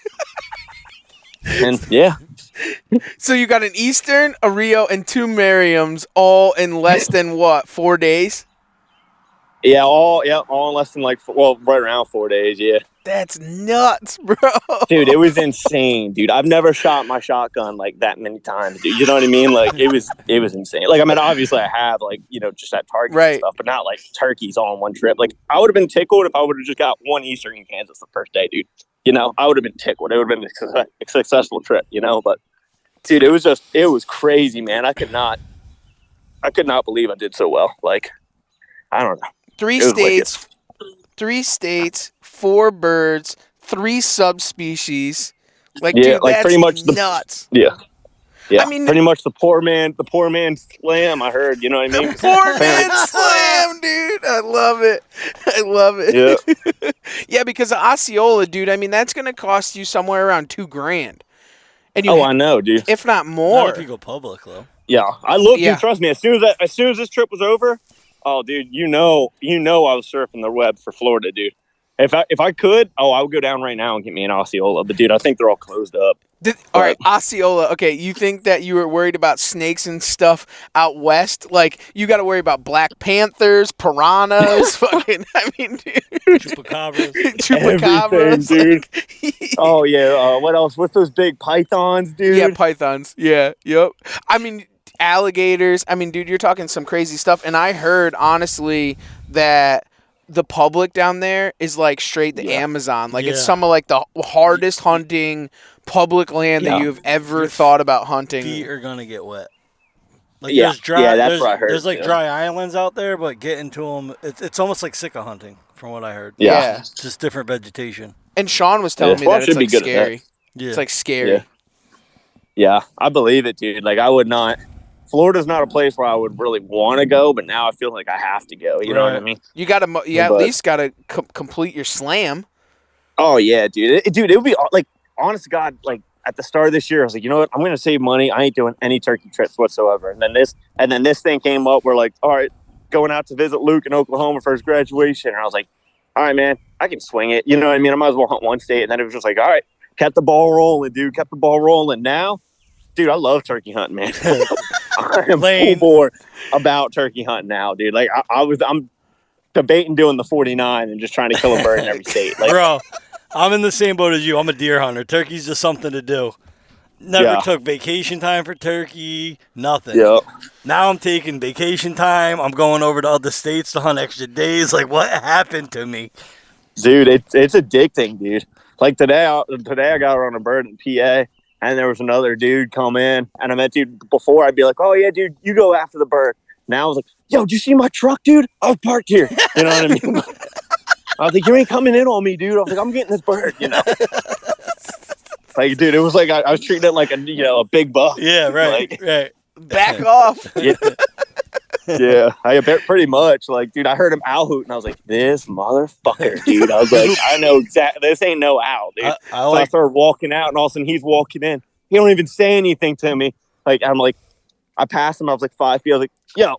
And yeah. So you got an Eastern, a Rio, and 2 Merriams all in less than what, 4 days? Yeah, all in less than like, right around 4 days, yeah. That's nuts, bro. Dude, it was insane, dude. I've never shot my shotgun like that many times, dude. You know what I mean? Like, it was insane. Like, I mean, obviously I have, like, you know, just that target right. and stuff, but not like turkeys all in one trip. Like, I would have been tickled if I would have just got 1 Eastern in Kansas the first day, dude. You know, I would have been tickled. It would have been a successful trip, you know? But, dude, it was crazy, man. I could not believe I did so well. Like, I don't know. 3 states, 4 birds, 3 subspecies. Like, yeah, dude, like that's pretty much nuts. Yeah. I mean, pretty much the poor man slam, I heard, you know what I mean? Poor man slam, dude. I love it. Yeah. Yeah, because of Osceola, dude, I mean, that's going to cost you somewhere around $2,000. And I know, dude. If not more. Not if you go public, though. Yeah, I looked. Yeah. Dude, trust me. As soon as this trip was over, oh, dude, you know, I was surfing the web for Florida, dude. If I could, I would go down right now and get me an Osceola. But dude, I think they're all closed up. All right, Osceola. Okay, you think that you were worried about snakes and stuff out west? Like, you got to worry about black panthers, piranhas, fucking. I mean, dude. Chupacabras, dude. Oh yeah. What else? What's those big pythons, dude? Yeah, pythons. Yeah. Yep. I mean, alligators. I mean, dude, you're talking some crazy stuff. And I heard honestly that the public down there is like straight to Amazon. Like it's some of like the hardest hunting public land that you've ever thought about hunting. Feet are gonna get wet. Like that's what I heard. There's like dry islands out there, but getting to them, it's almost like Sika hunting, from what I heard. Yeah. Just different vegetation. And Sean was telling me that it's like scary. Yeah. It's like scary. Yeah, I believe it, dude. Like I would not. Florida's not a place where I would really want to go, but now I feel like I have to go. You know what I mean? You at least gotta complete your slam. Oh yeah, dude. It would be like, honest to God, like at the start of this year, I was like, you know what? I'm going to save money. I ain't doing any turkey trips whatsoever. And then this thing came up. We're like, all right, going out to visit Luke in Oklahoma for his graduation. And I was like, all right, man, I can swing it. You know what I mean? I might as well hunt one state. And then it was just like, all right, kept the ball rolling, dude. Kept the ball rolling. Now, dude, I love turkey hunting, man. I am full bore about turkey hunting now, dude. Like I'm debating doing the 49 and just trying to kill a bird in every state. Like, bro, I'm in the same boat as you. I'm a deer hunter. Turkey's just something to do. Never took vacation time for turkey, nothing. Yeah. Now I'm taking vacation time. I'm going over to other states to hunt extra days. Like, what happened to me? Dude, it's addicting, dude. Like today I got on a bird in PA, and there was another dude come in, and I met dude before. I'd be like, oh yeah, dude, you go after the bird. Now I was like, yo, did you see my truck, dude? I was parked here. You know what I mean? I was like, you ain't coming in on me, dude. I was like, I'm getting this bird, you know. Like, dude, it was like I was treating it like a big buck. Yeah, right, like, right. Back off. Yeah, I bet pretty much. Like, dude, I heard him owl hoot, and I was like, this motherfucker, dude. I was like, I know exactly. This ain't no owl, dude. So I started walking out, and all of a sudden he's walking in. He don't even say anything to me. Like, I'm like, I passed him. I was like 5 feet. I was like, yo,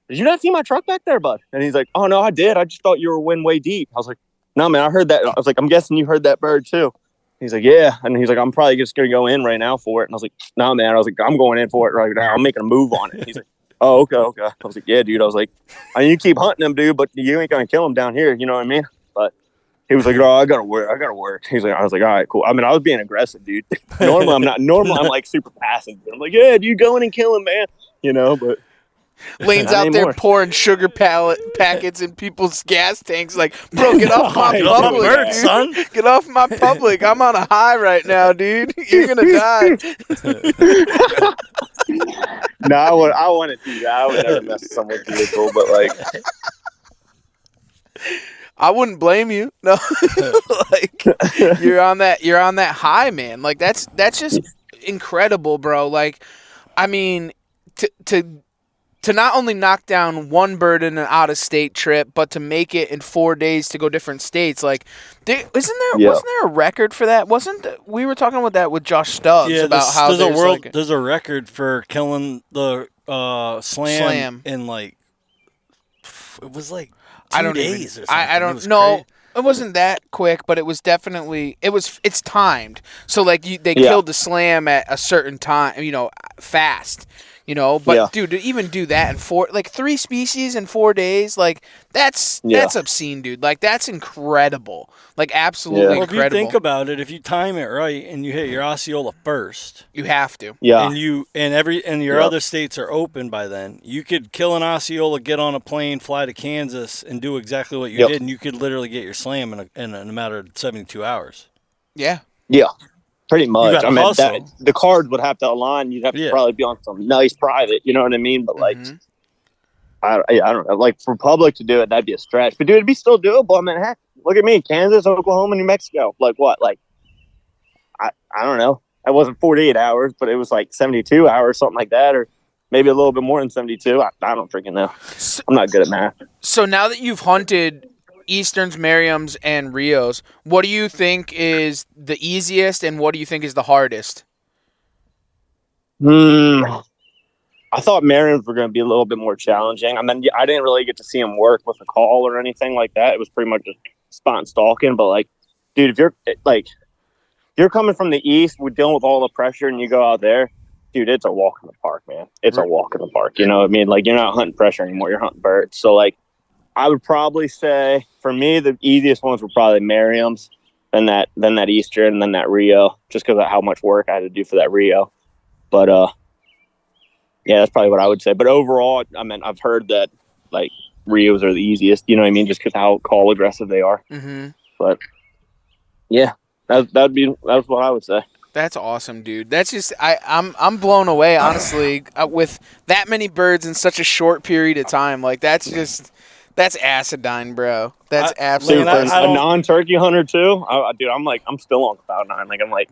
did you not see my truck back there, bud? And he's like, oh, no, I did. I just thought you were wind way deep. I was like, no, man, I heard that. I was like, I'm guessing you heard that bird too. He's like, yeah. And he's like, I'm probably just going to go in right now for it. And I was like, no, man. I was like, I'm going in for it right now. I'm making a move on it. He's like, oh, okay. I was like, yeah, dude. I was like, I mean, you keep hunting them, dude, but you ain't going to kill them down here. You know what I mean? But he was like, oh, I got to work. He's like, I was like, all right, cool. I mean, I was being aggressive, dude. Normally, I'm not. Normally, I'm like super passive. I'm like, yeah, dude, go in and kill him, man. You know, but. Lane's out there pouring sugar packets in people's gas tanks. Like, bro, get off my public, bird, son. Get off my public. I'm on a high right now, dude. You're gonna die. No, I wouldn't do that. I would never mess with someone's vehicle, but like, I wouldn't blame you. No, like you're on that high, man. Like that's just incredible, bro. Like, I mean, to not only knock down one bird in an out-of-state trip, but to make it in 4 days to go different states, like, wasn't there a record for that? We were talking about that with Josh Stubbs about how there's a record for killing the slam in like it was like 2 days or something. I don't know. It wasn't that quick, but it was definitely it's timed. So like they killed the slam at a certain time, fast. But dude, to even do that in 3 species in 4 days, like that's obscene, dude. Like that's incredible. Like absolutely incredible. Well, if you think about it, if you time it right and you hit your Osceola first, you have to. Yeah. And your other states are open by then. You could kill an Osceola, get on a plane, fly to Kansas, and do exactly what you did, and you could literally get your slam in a matter of 72 hours. Yeah. Yeah. Pretty much. I mean, the cards would have to align. You'd have to probably be on some nice private. You know what I mean? But like, I don't know. Like for public to do it, that'd be a stretch. But dude, it'd be still doable. I mean, heck, look at me, Kansas, Oklahoma, New Mexico. Like what? Like, I don't know. It wasn't 48 hours, but it was like 72 hours, something like that, or maybe a little bit more than 72. I don't freaking know. I'm not good at math. So now that you've hunted Easterns, Merriams, and Rios, what do you think is the easiest and what do you think is the hardest? I thought Merriams were going to be a little bit more challenging. I mean, I didn't really get to see them work with a call or anything like that. It was pretty much just spot and stalking. But like, dude, if you're coming from the east, we're dealing with all the pressure, and you go out there, dude, it's a walk in the park, man. It's a walk in the park. You know what I mean? Like, you're not hunting pressure anymore. You're hunting birds. So like, I would probably say for me the easiest ones were probably Merriam's, then that Eastern, and then that Rio, just because of how much work I had to do for that Rio. But yeah, that's probably what I would say. But overall, I mean, I've heard that like Rios are the easiest. You know what I mean? Just because how call aggressive they are. Mm-hmm. But yeah, that's what I would say. That's awesome, dude. That's just I'm blown away, honestly, with that many birds in such a short period of time. Like that's acidine, bro. That's absolutely a non-turkey hunter too. Dude, I'm still on cloud nine. Like I'm like,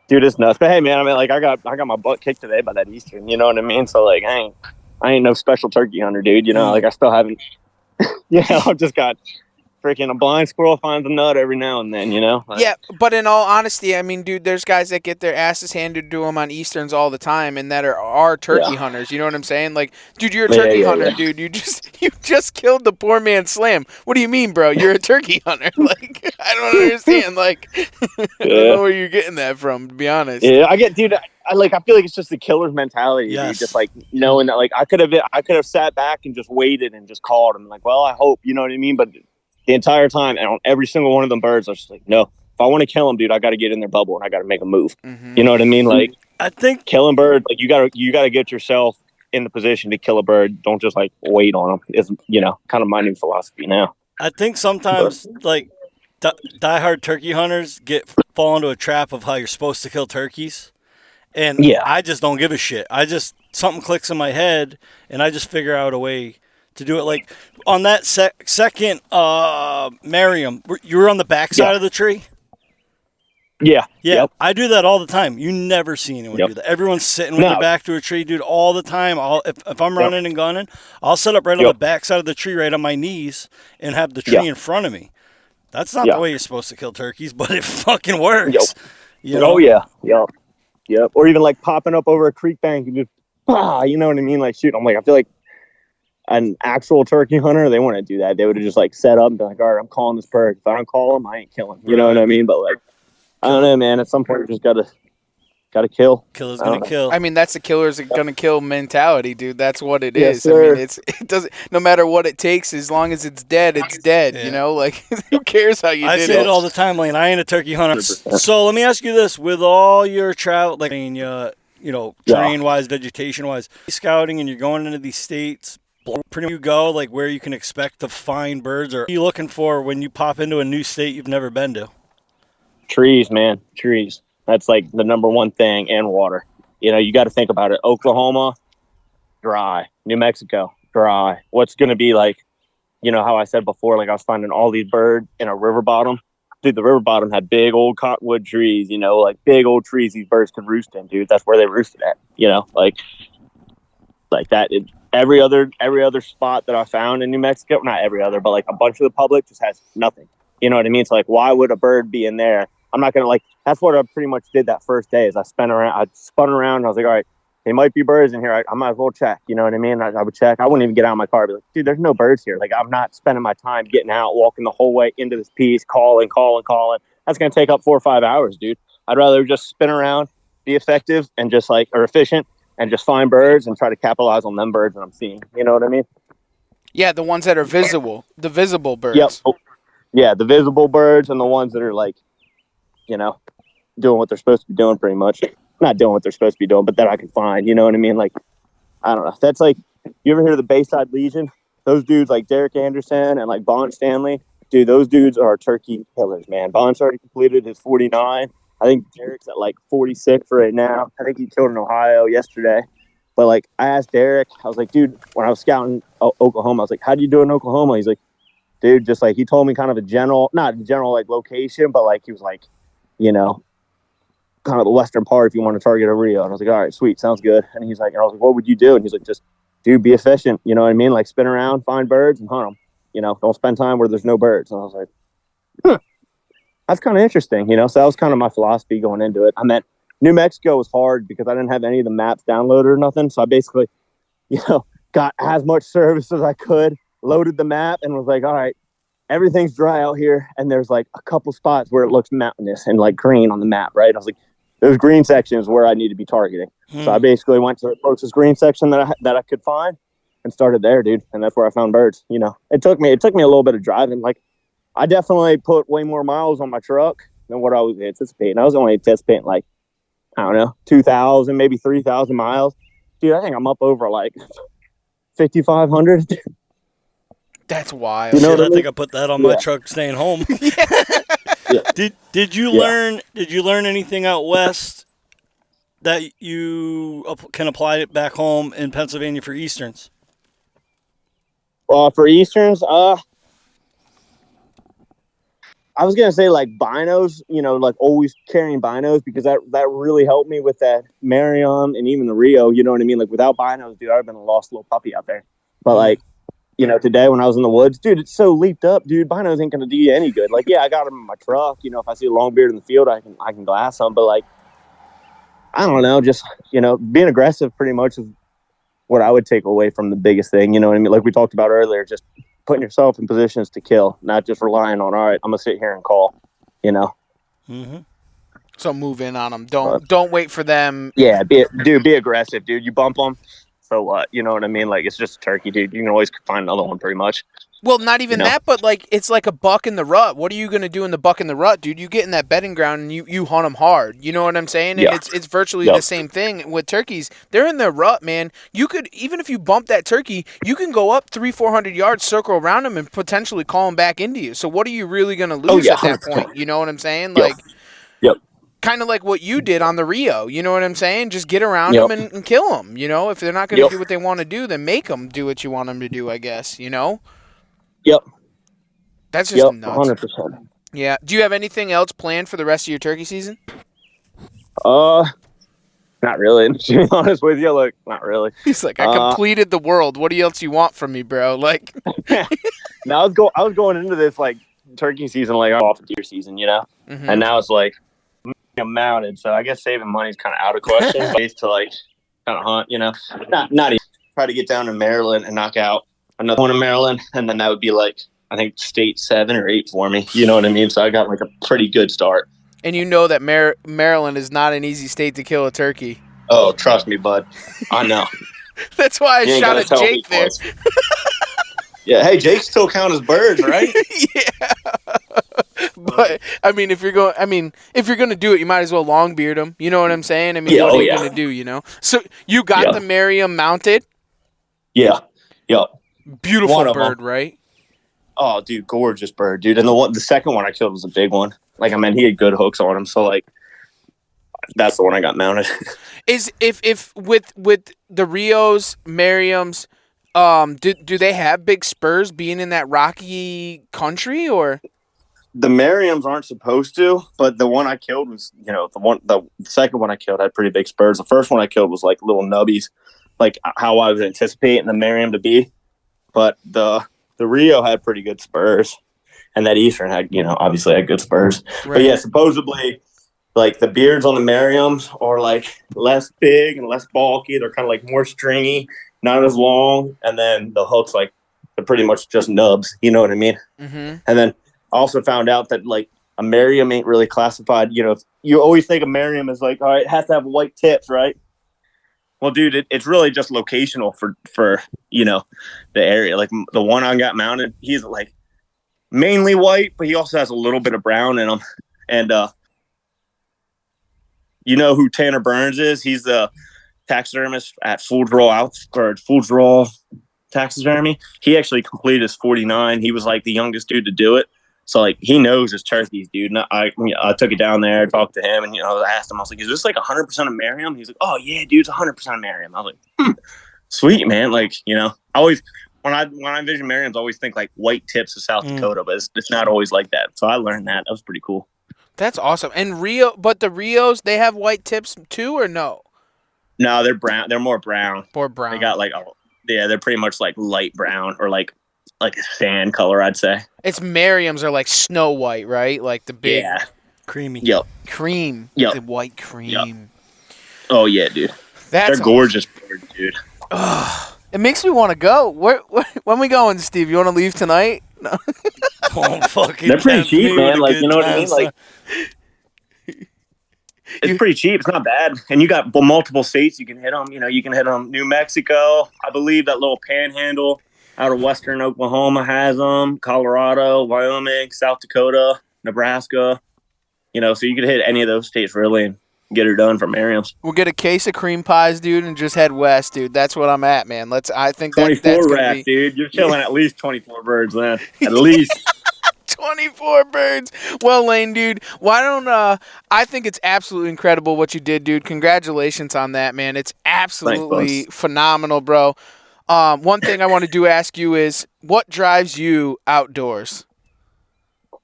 Dude, it's nuts. But hey, man, I mean, like, I got my butt kicked today by that Eastern. You know what I mean? So like, I ain't no special turkey hunter, dude. You know, like I still haven't. I've just got freaking a blind squirrel finds a nut every now and then. You know? Like, Yeah, but in all honesty, I mean, dude, there's guys that get their asses handed to them on Easterns all the time, and that are turkey hunters. You know what I'm saying? Like, dude, you're a turkey hunter, dude. You just killed the poor man's slam. What do you mean, bro? You're a turkey hunter. Like, I don't understand. Like, I don't know where you're getting that from, to be honest. Yeah, I get, dude. I feel like it's just the killer's mentality, dude. Just like knowing that, like, I could have sat back and just waited and just called him, like, well, I hope, you know what I mean. But the entire time, and on every single one of them birds, I was just like, no, if I want to kill them, dude, I got to get in their bubble and I got to make a move. You know what I mean? Like, I think killing birds, like, you gotta get yourself in the position to kill a bird. Don't just like wait on them. It's, you know, kind of my new philosophy now. I think sometimes like diehard turkey hunters fall into a trap of how you're supposed to kill turkeys, and I just don't give a shit. Something clicks in my head, and I just figure out a way to do it. Like on that second Merriam, you were on the backside of the tree. Yeah. Yep. I do that all the time. You never see anyone do that. Everyone's sitting with their back to a tree, dude, all the time. If I'm running and gunning, I'll set up right on the backside of the tree, right on my knees, and have the tree in front of me. That's not the way you're supposed to kill turkeys, but it fucking works. You know? Oh yeah. Yep. Or even like popping up over a creek bank and just, you know what I mean? Like, shoot, I'm like, I feel like an actual turkey hunter, they wouldn't do that. They would have just like set up and be like, all right, I'm calling this bird. If I don't call him, I ain't killing. You know what I mean? But like, I don't know, man. At some point, you just gotta kill. Killer's gonna kill. I mean, that's the killer's gonna kill mentality, dude. That's what it is. Sir. I mean, it doesn't. No matter what it takes, as long as it's dead, it's dead. You know, like who cares how you did it? I say it all the time, Lane. I ain't a turkey hunter. 100%. So let me ask you this: with all your travel, like terrain-wise, vegetation-wise, scouting, and you're going into these states. Pretty you go like where you can expect to find birds, or what are you looking for when you pop into a new state you've never been to? Trees, man. Trees. That's like the number one thing, and water. You know, you got to think about it. Oklahoma, dry. New Mexico, dry. What's going to be like, you know, how I said before, like I was finding all these birds in a river bottom. Dude, the river bottom had big old cottonwood trees, you know, like big old trees these birds could roost in, dude. That's where they roosted at, you know, like that. Every other spot that I found in New Mexico, not every other, but like a bunch of the public just has nothing. You know what I mean? It's like, why would a bird be in there? I'm not going to that's what I pretty much did that first day is I spun around and I was like, all right, there might be birds in here. I might as well check. You know what I mean? I would check. I wouldn't even get out of my car and be like, dude, there's no birds here. Like, I'm not spending my time getting out, walking the whole way into this piece, calling. That's going to take up 4 or 5 hours, dude. I'd rather just spin around, be effective and just or efficient and just find birds and try to capitalize on them birds that I'm seeing. You know what I mean? Yeah, the ones that are visible, the visible birds. Yep. Yeah, the visible birds and the ones that are like, you know, doing what they're supposed to be doing pretty much. Not doing what they're supposed to be doing, but that I can find. You know what I mean? Like, I don't know. That's like, you ever hear of the Bayside Legion? Those dudes like Derek Anderson and like Bont Stanley. Dude, those dudes are turkey killers, man. Bont's already completed his 49. I think Derek's at like 46 right now. I think he killed in Ohio yesterday. But like, I asked Derek, I was like, dude, when I was scouting Oklahoma, I was like, how do you do in Oklahoma? He's like, dude, just like, he told me kind of not a general like location, but like, he was like, you know, kind of the western part if you want to target a Rio. And I was like, all right, sweet, sounds good. And he's like, and I was like, what would you do? And he's like, just, dude, be efficient. You know what I mean? Like, spin around, find birds, and hunt them. You know, don't spend time where there's no birds. And I was like, that's kind of interesting, you know? So that was kind of my philosophy going into it. I meant New Mexico was hard because I didn't have any of the maps downloaded or nothing. So I basically, you know, got as much service as I could, loaded the map, and was like, all right, everything's dry out here, and there's like a couple spots where it looks mountainous and like green on the map, right? I was like, those green sections where I need to be targeting. So I basically went to the closest green section that I could find and started there, dude. And that's where I found birds. You know, it took me a little bit of driving. Like, I definitely put way more miles on my truck than what I was anticipating. I was only anticipating like, I don't know, 2,000, maybe 3,000 miles. Dude, I think I'm up over like 5,500. That's wild. You know what I think I put that on my truck staying home. Did you learn anything out west that you can apply it back home in Pennsylvania for Easterns? For Easterns, I was gonna say like binos, like always carrying binos because that really helped me with that Merriam and even the Rio. You know what I mean? Like without binos, dude, I'd have been a lost little puppy out there. But like, today when I was in the woods, dude, it's so leaped up, dude. Binos ain't gonna do you any good. Like, yeah, I got them in my truck. If I see a long beard in the field, I can glass them. But like, I don't know, just being aggressive pretty much is what I would take away from the biggest thing. You know what I mean? Like we talked about earlier, just putting yourself in positions to kill, not just relying on, all right, I'm gonna sit here and call, Mm-hmm. So move in on them. Don't wait for them. Yeah, be aggressive, dude. You bump them, so what? You know what I mean? Like it's just a turkey, dude. You can always find another one, pretty much. Well, not even that, but like it's like a buck in the rut. What are you gonna do in the buck in the rut, dude? You get in that bedding ground and you hunt them hard. You know what I'm saying? And it's virtually the same thing with turkeys. They're in their rut, man. You could, even if you bump that turkey, you can go up 300-400 yards, circle around them, and potentially call them back into you. So what are you really gonna lose at that 100%. point? You know what I'm saying? Yep. Like, kind of like what you did on the Rio. You know what I'm saying? Just get around them and kill them. If they're not gonna do what they want to do, then make them do what you want them to do. I guess. Yep. That's just nuts. 100%. Yeah. Do you have anything else planned for the rest of your turkey season? Not really. To be honest with you, like, not really. He's like, I completed the world. What else you want from me, bro? Like, now I was going into this like turkey season like off deer season, and now it's like I'm mounted, so I guess saving money is kind of out of question. Ways to like kind of hunt, not even try to get down to Maryland and knock out another one in Maryland, and then that would be like, I think state 7 or 8 for me. You know what I mean? So I got like a pretty good start. And that Maryland is not an easy state to kill a turkey. Oh, trust me, bud. I know. That's why I shot at Jake there. Yeah, hey, Jake still count as birds, right? Yeah. But I mean, if you're going to do it, you might as well long beard them. You know what I'm saying? I mean, what are you going to do? So you got the Merriam mounted? Yeah. Yep. Beautiful bird, right? Oh, dude, gorgeous bird, dude. And the second one I killed was a big one. Like, I mean, he had good hooks on him, so like, that's the one I got mounted. Is if with the Rios, Merriams, do they have big spurs being in that rocky country, or? The Merriams aren't supposed to, but the one I killed was, the second one I killed had pretty big spurs. The first one I killed was like little nubbies, like how I was anticipating the Merriam to be. But the Rio had pretty good spurs, and that Eastern had, obviously had good spurs. Right. But yeah, supposedly, like the beards on the Merriams are like less big and less bulky. They're kind of like more stringy, not as long, and then the hooks like they're pretty much just nubs. You know what I mean? Mm-hmm. And then I also found out that like a Merriam ain't really classified. You always think a Merriam is like, all right, it has to have white tips, right? Well, dude, it's really just locational for the area. Like the one I got mounted, he's like mainly white, but he also has a little bit of brown in him. And you know who Tanner Burns is? He's the taxidermist at Full Draw Taxidermy. He actually completed his 49. He was like the youngest dude to do it. So like he knows his turkeys, dude. And I took it down there, talked to him, and I asked him. I was like, "Is this like 100% of Merriam?" He's like, "Oh yeah, dude, it's 100% of Merriam." I was like, "Sweet, man." Like I always when I envision Merriams, I always think like white tips of South Dakota, but it's not always like that. So I learned that. That was pretty cool. That's awesome. And but the Rios, they have white tips too, or no? No, they're brown. They're more brown. More brown. They got like they're pretty much like light brown or like a sand color, I'd say. It's Merriams are like snow white, right? Like the big creamy. Yep. Cream. Yep. The white cream. Yep. Oh yeah, dude. They're gorgeous birds, dude. It makes me want to go. When we going, Steve? You want to leave tonight? No. They're pretty cheap, man. Like, you know what I mean? Like, it's pretty cheap. It's not bad. And you got multiple states you can hit them. You can hit them. New Mexico, I believe that little panhandle out of western Oklahoma has them. Colorado, Wyoming, South Dakota, Nebraska. So you could hit any of those states really and get her done from Merriam's. We'll get a case of cream pies, dude, and just head west, dude. That's what I'm at, man. I think 24 rack, dude. You're killing at least 24 birds then. At least. 24 birds. Well, Lane, dude, why don't I think it's absolutely incredible what you did, dude. Congratulations on that, man. It's absolutely phenomenal, bro. One thing I want to ask you is, what drives you outdoors?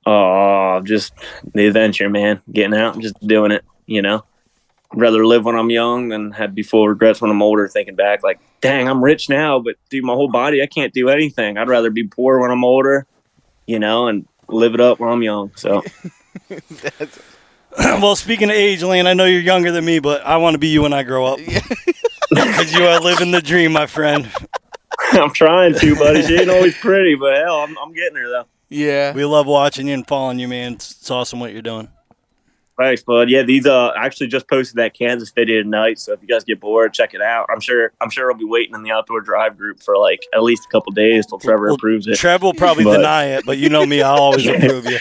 Oh, just the adventure, man. Getting out and just doing it, I'd rather live when I'm young than have be full of regrets when I'm older, thinking back like, dang, I'm rich now, but dude, my whole body, I can't do anything. I'd rather be poor when I'm older, and live it up when I'm young. So Well, speaking of age, Lane, I know you're younger than me, but I want to be you when I grow up. Because you are living the dream, my friend. I'm trying to, buddy. She ain't always pretty, but hell, I'm getting her though. Yeah. We love watching you and following you, man. It's awesome what you're doing. Thanks, bud. Yeah, these I actually just posted that Kansas video tonight, so if you guys get bored, check it out. I'm sure I'll be waiting in the outdoor drive group for like at least a couple days till Trevor approves it. Trev will probably deny it, but you know me, I'll always approve you.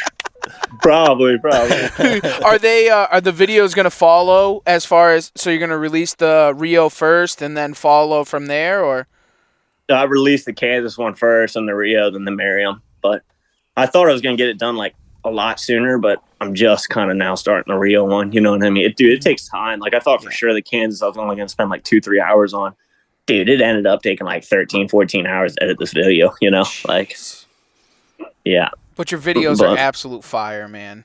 Probably. Are the videos going to follow as far as, so you're going to release the Rio first and then follow from there, or? I released the Kansas one first and the Rio, then the Merriam, but I thought I was going to get it done like a lot sooner, but I'm just kind of now starting the Rio one. You know what I mean? It takes time. Like I thought for sure the Kansas I was only going to spend like 2-3 hours on. Dude, it ended up taking like 13-14 hours to edit this video, like, yeah. But your videos are absolute fire, man.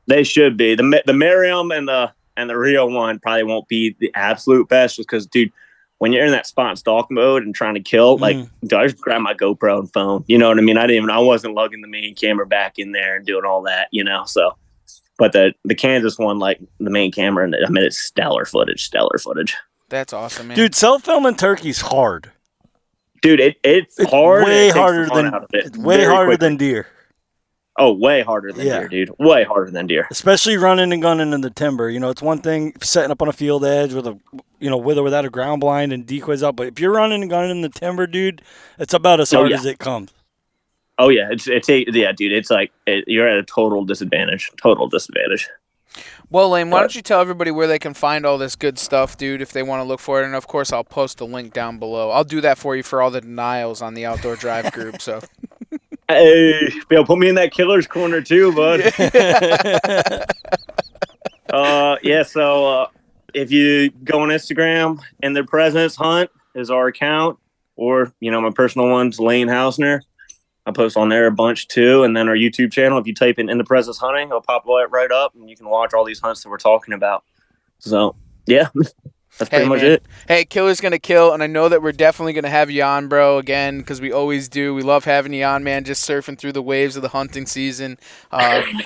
They should be. The Merriam and the Rio one probably won't be the absolute best just because, dude, when you're in that spot and stalk mode and trying to kill, like, dude, I just grab my GoPro and phone. You know what I mean? I wasn't lugging the main camera back in there and doing all that, So, but the Kansas one, like the main camera, I mean, it's stellar footage. That's awesome, man. Dude, self-filming turkey's hard. Dude, it's hard. Way harder than deer. Oh, way harder than deer, dude. Way harder than deer. Especially running and gunning in the timber. It's one thing setting up on a field edge with with or without a ground blind and decoys out. But if you're running and gunning in the timber, dude, it's about as hard as it comes. Oh yeah, yeah, dude. It's like you're at a total disadvantage. Well, Lane, why don't you tell everybody where they can find all this good stuff, dude, if they want to look for it. And, of course, I'll post a link down below. I'll do that for you for all the denials on the Outdoor Drive group. So, hey, put me in that killer's corner too, bud. So if you go on Instagram, In Their Presence Hunt is our account, or, my personal one's Lane Housner. I post on there a bunch too, and then our YouTube channel. If you type in the Presence Hunting, it'll pop right up, and you can watch all these hunts that we're talking about. So, yeah, that's pretty much it. Hey, Killer's gonna kill, and I know that we're definitely gonna have you on, bro, again, because we always do. We love having you on, man. Just surfing through the waves of the hunting season.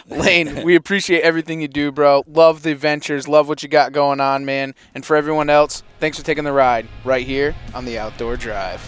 Lane, we appreciate everything you do, bro. Love the adventures. Love what you got going on, man. And for everyone else, thanks for taking the ride right here on the Outdoor Drive.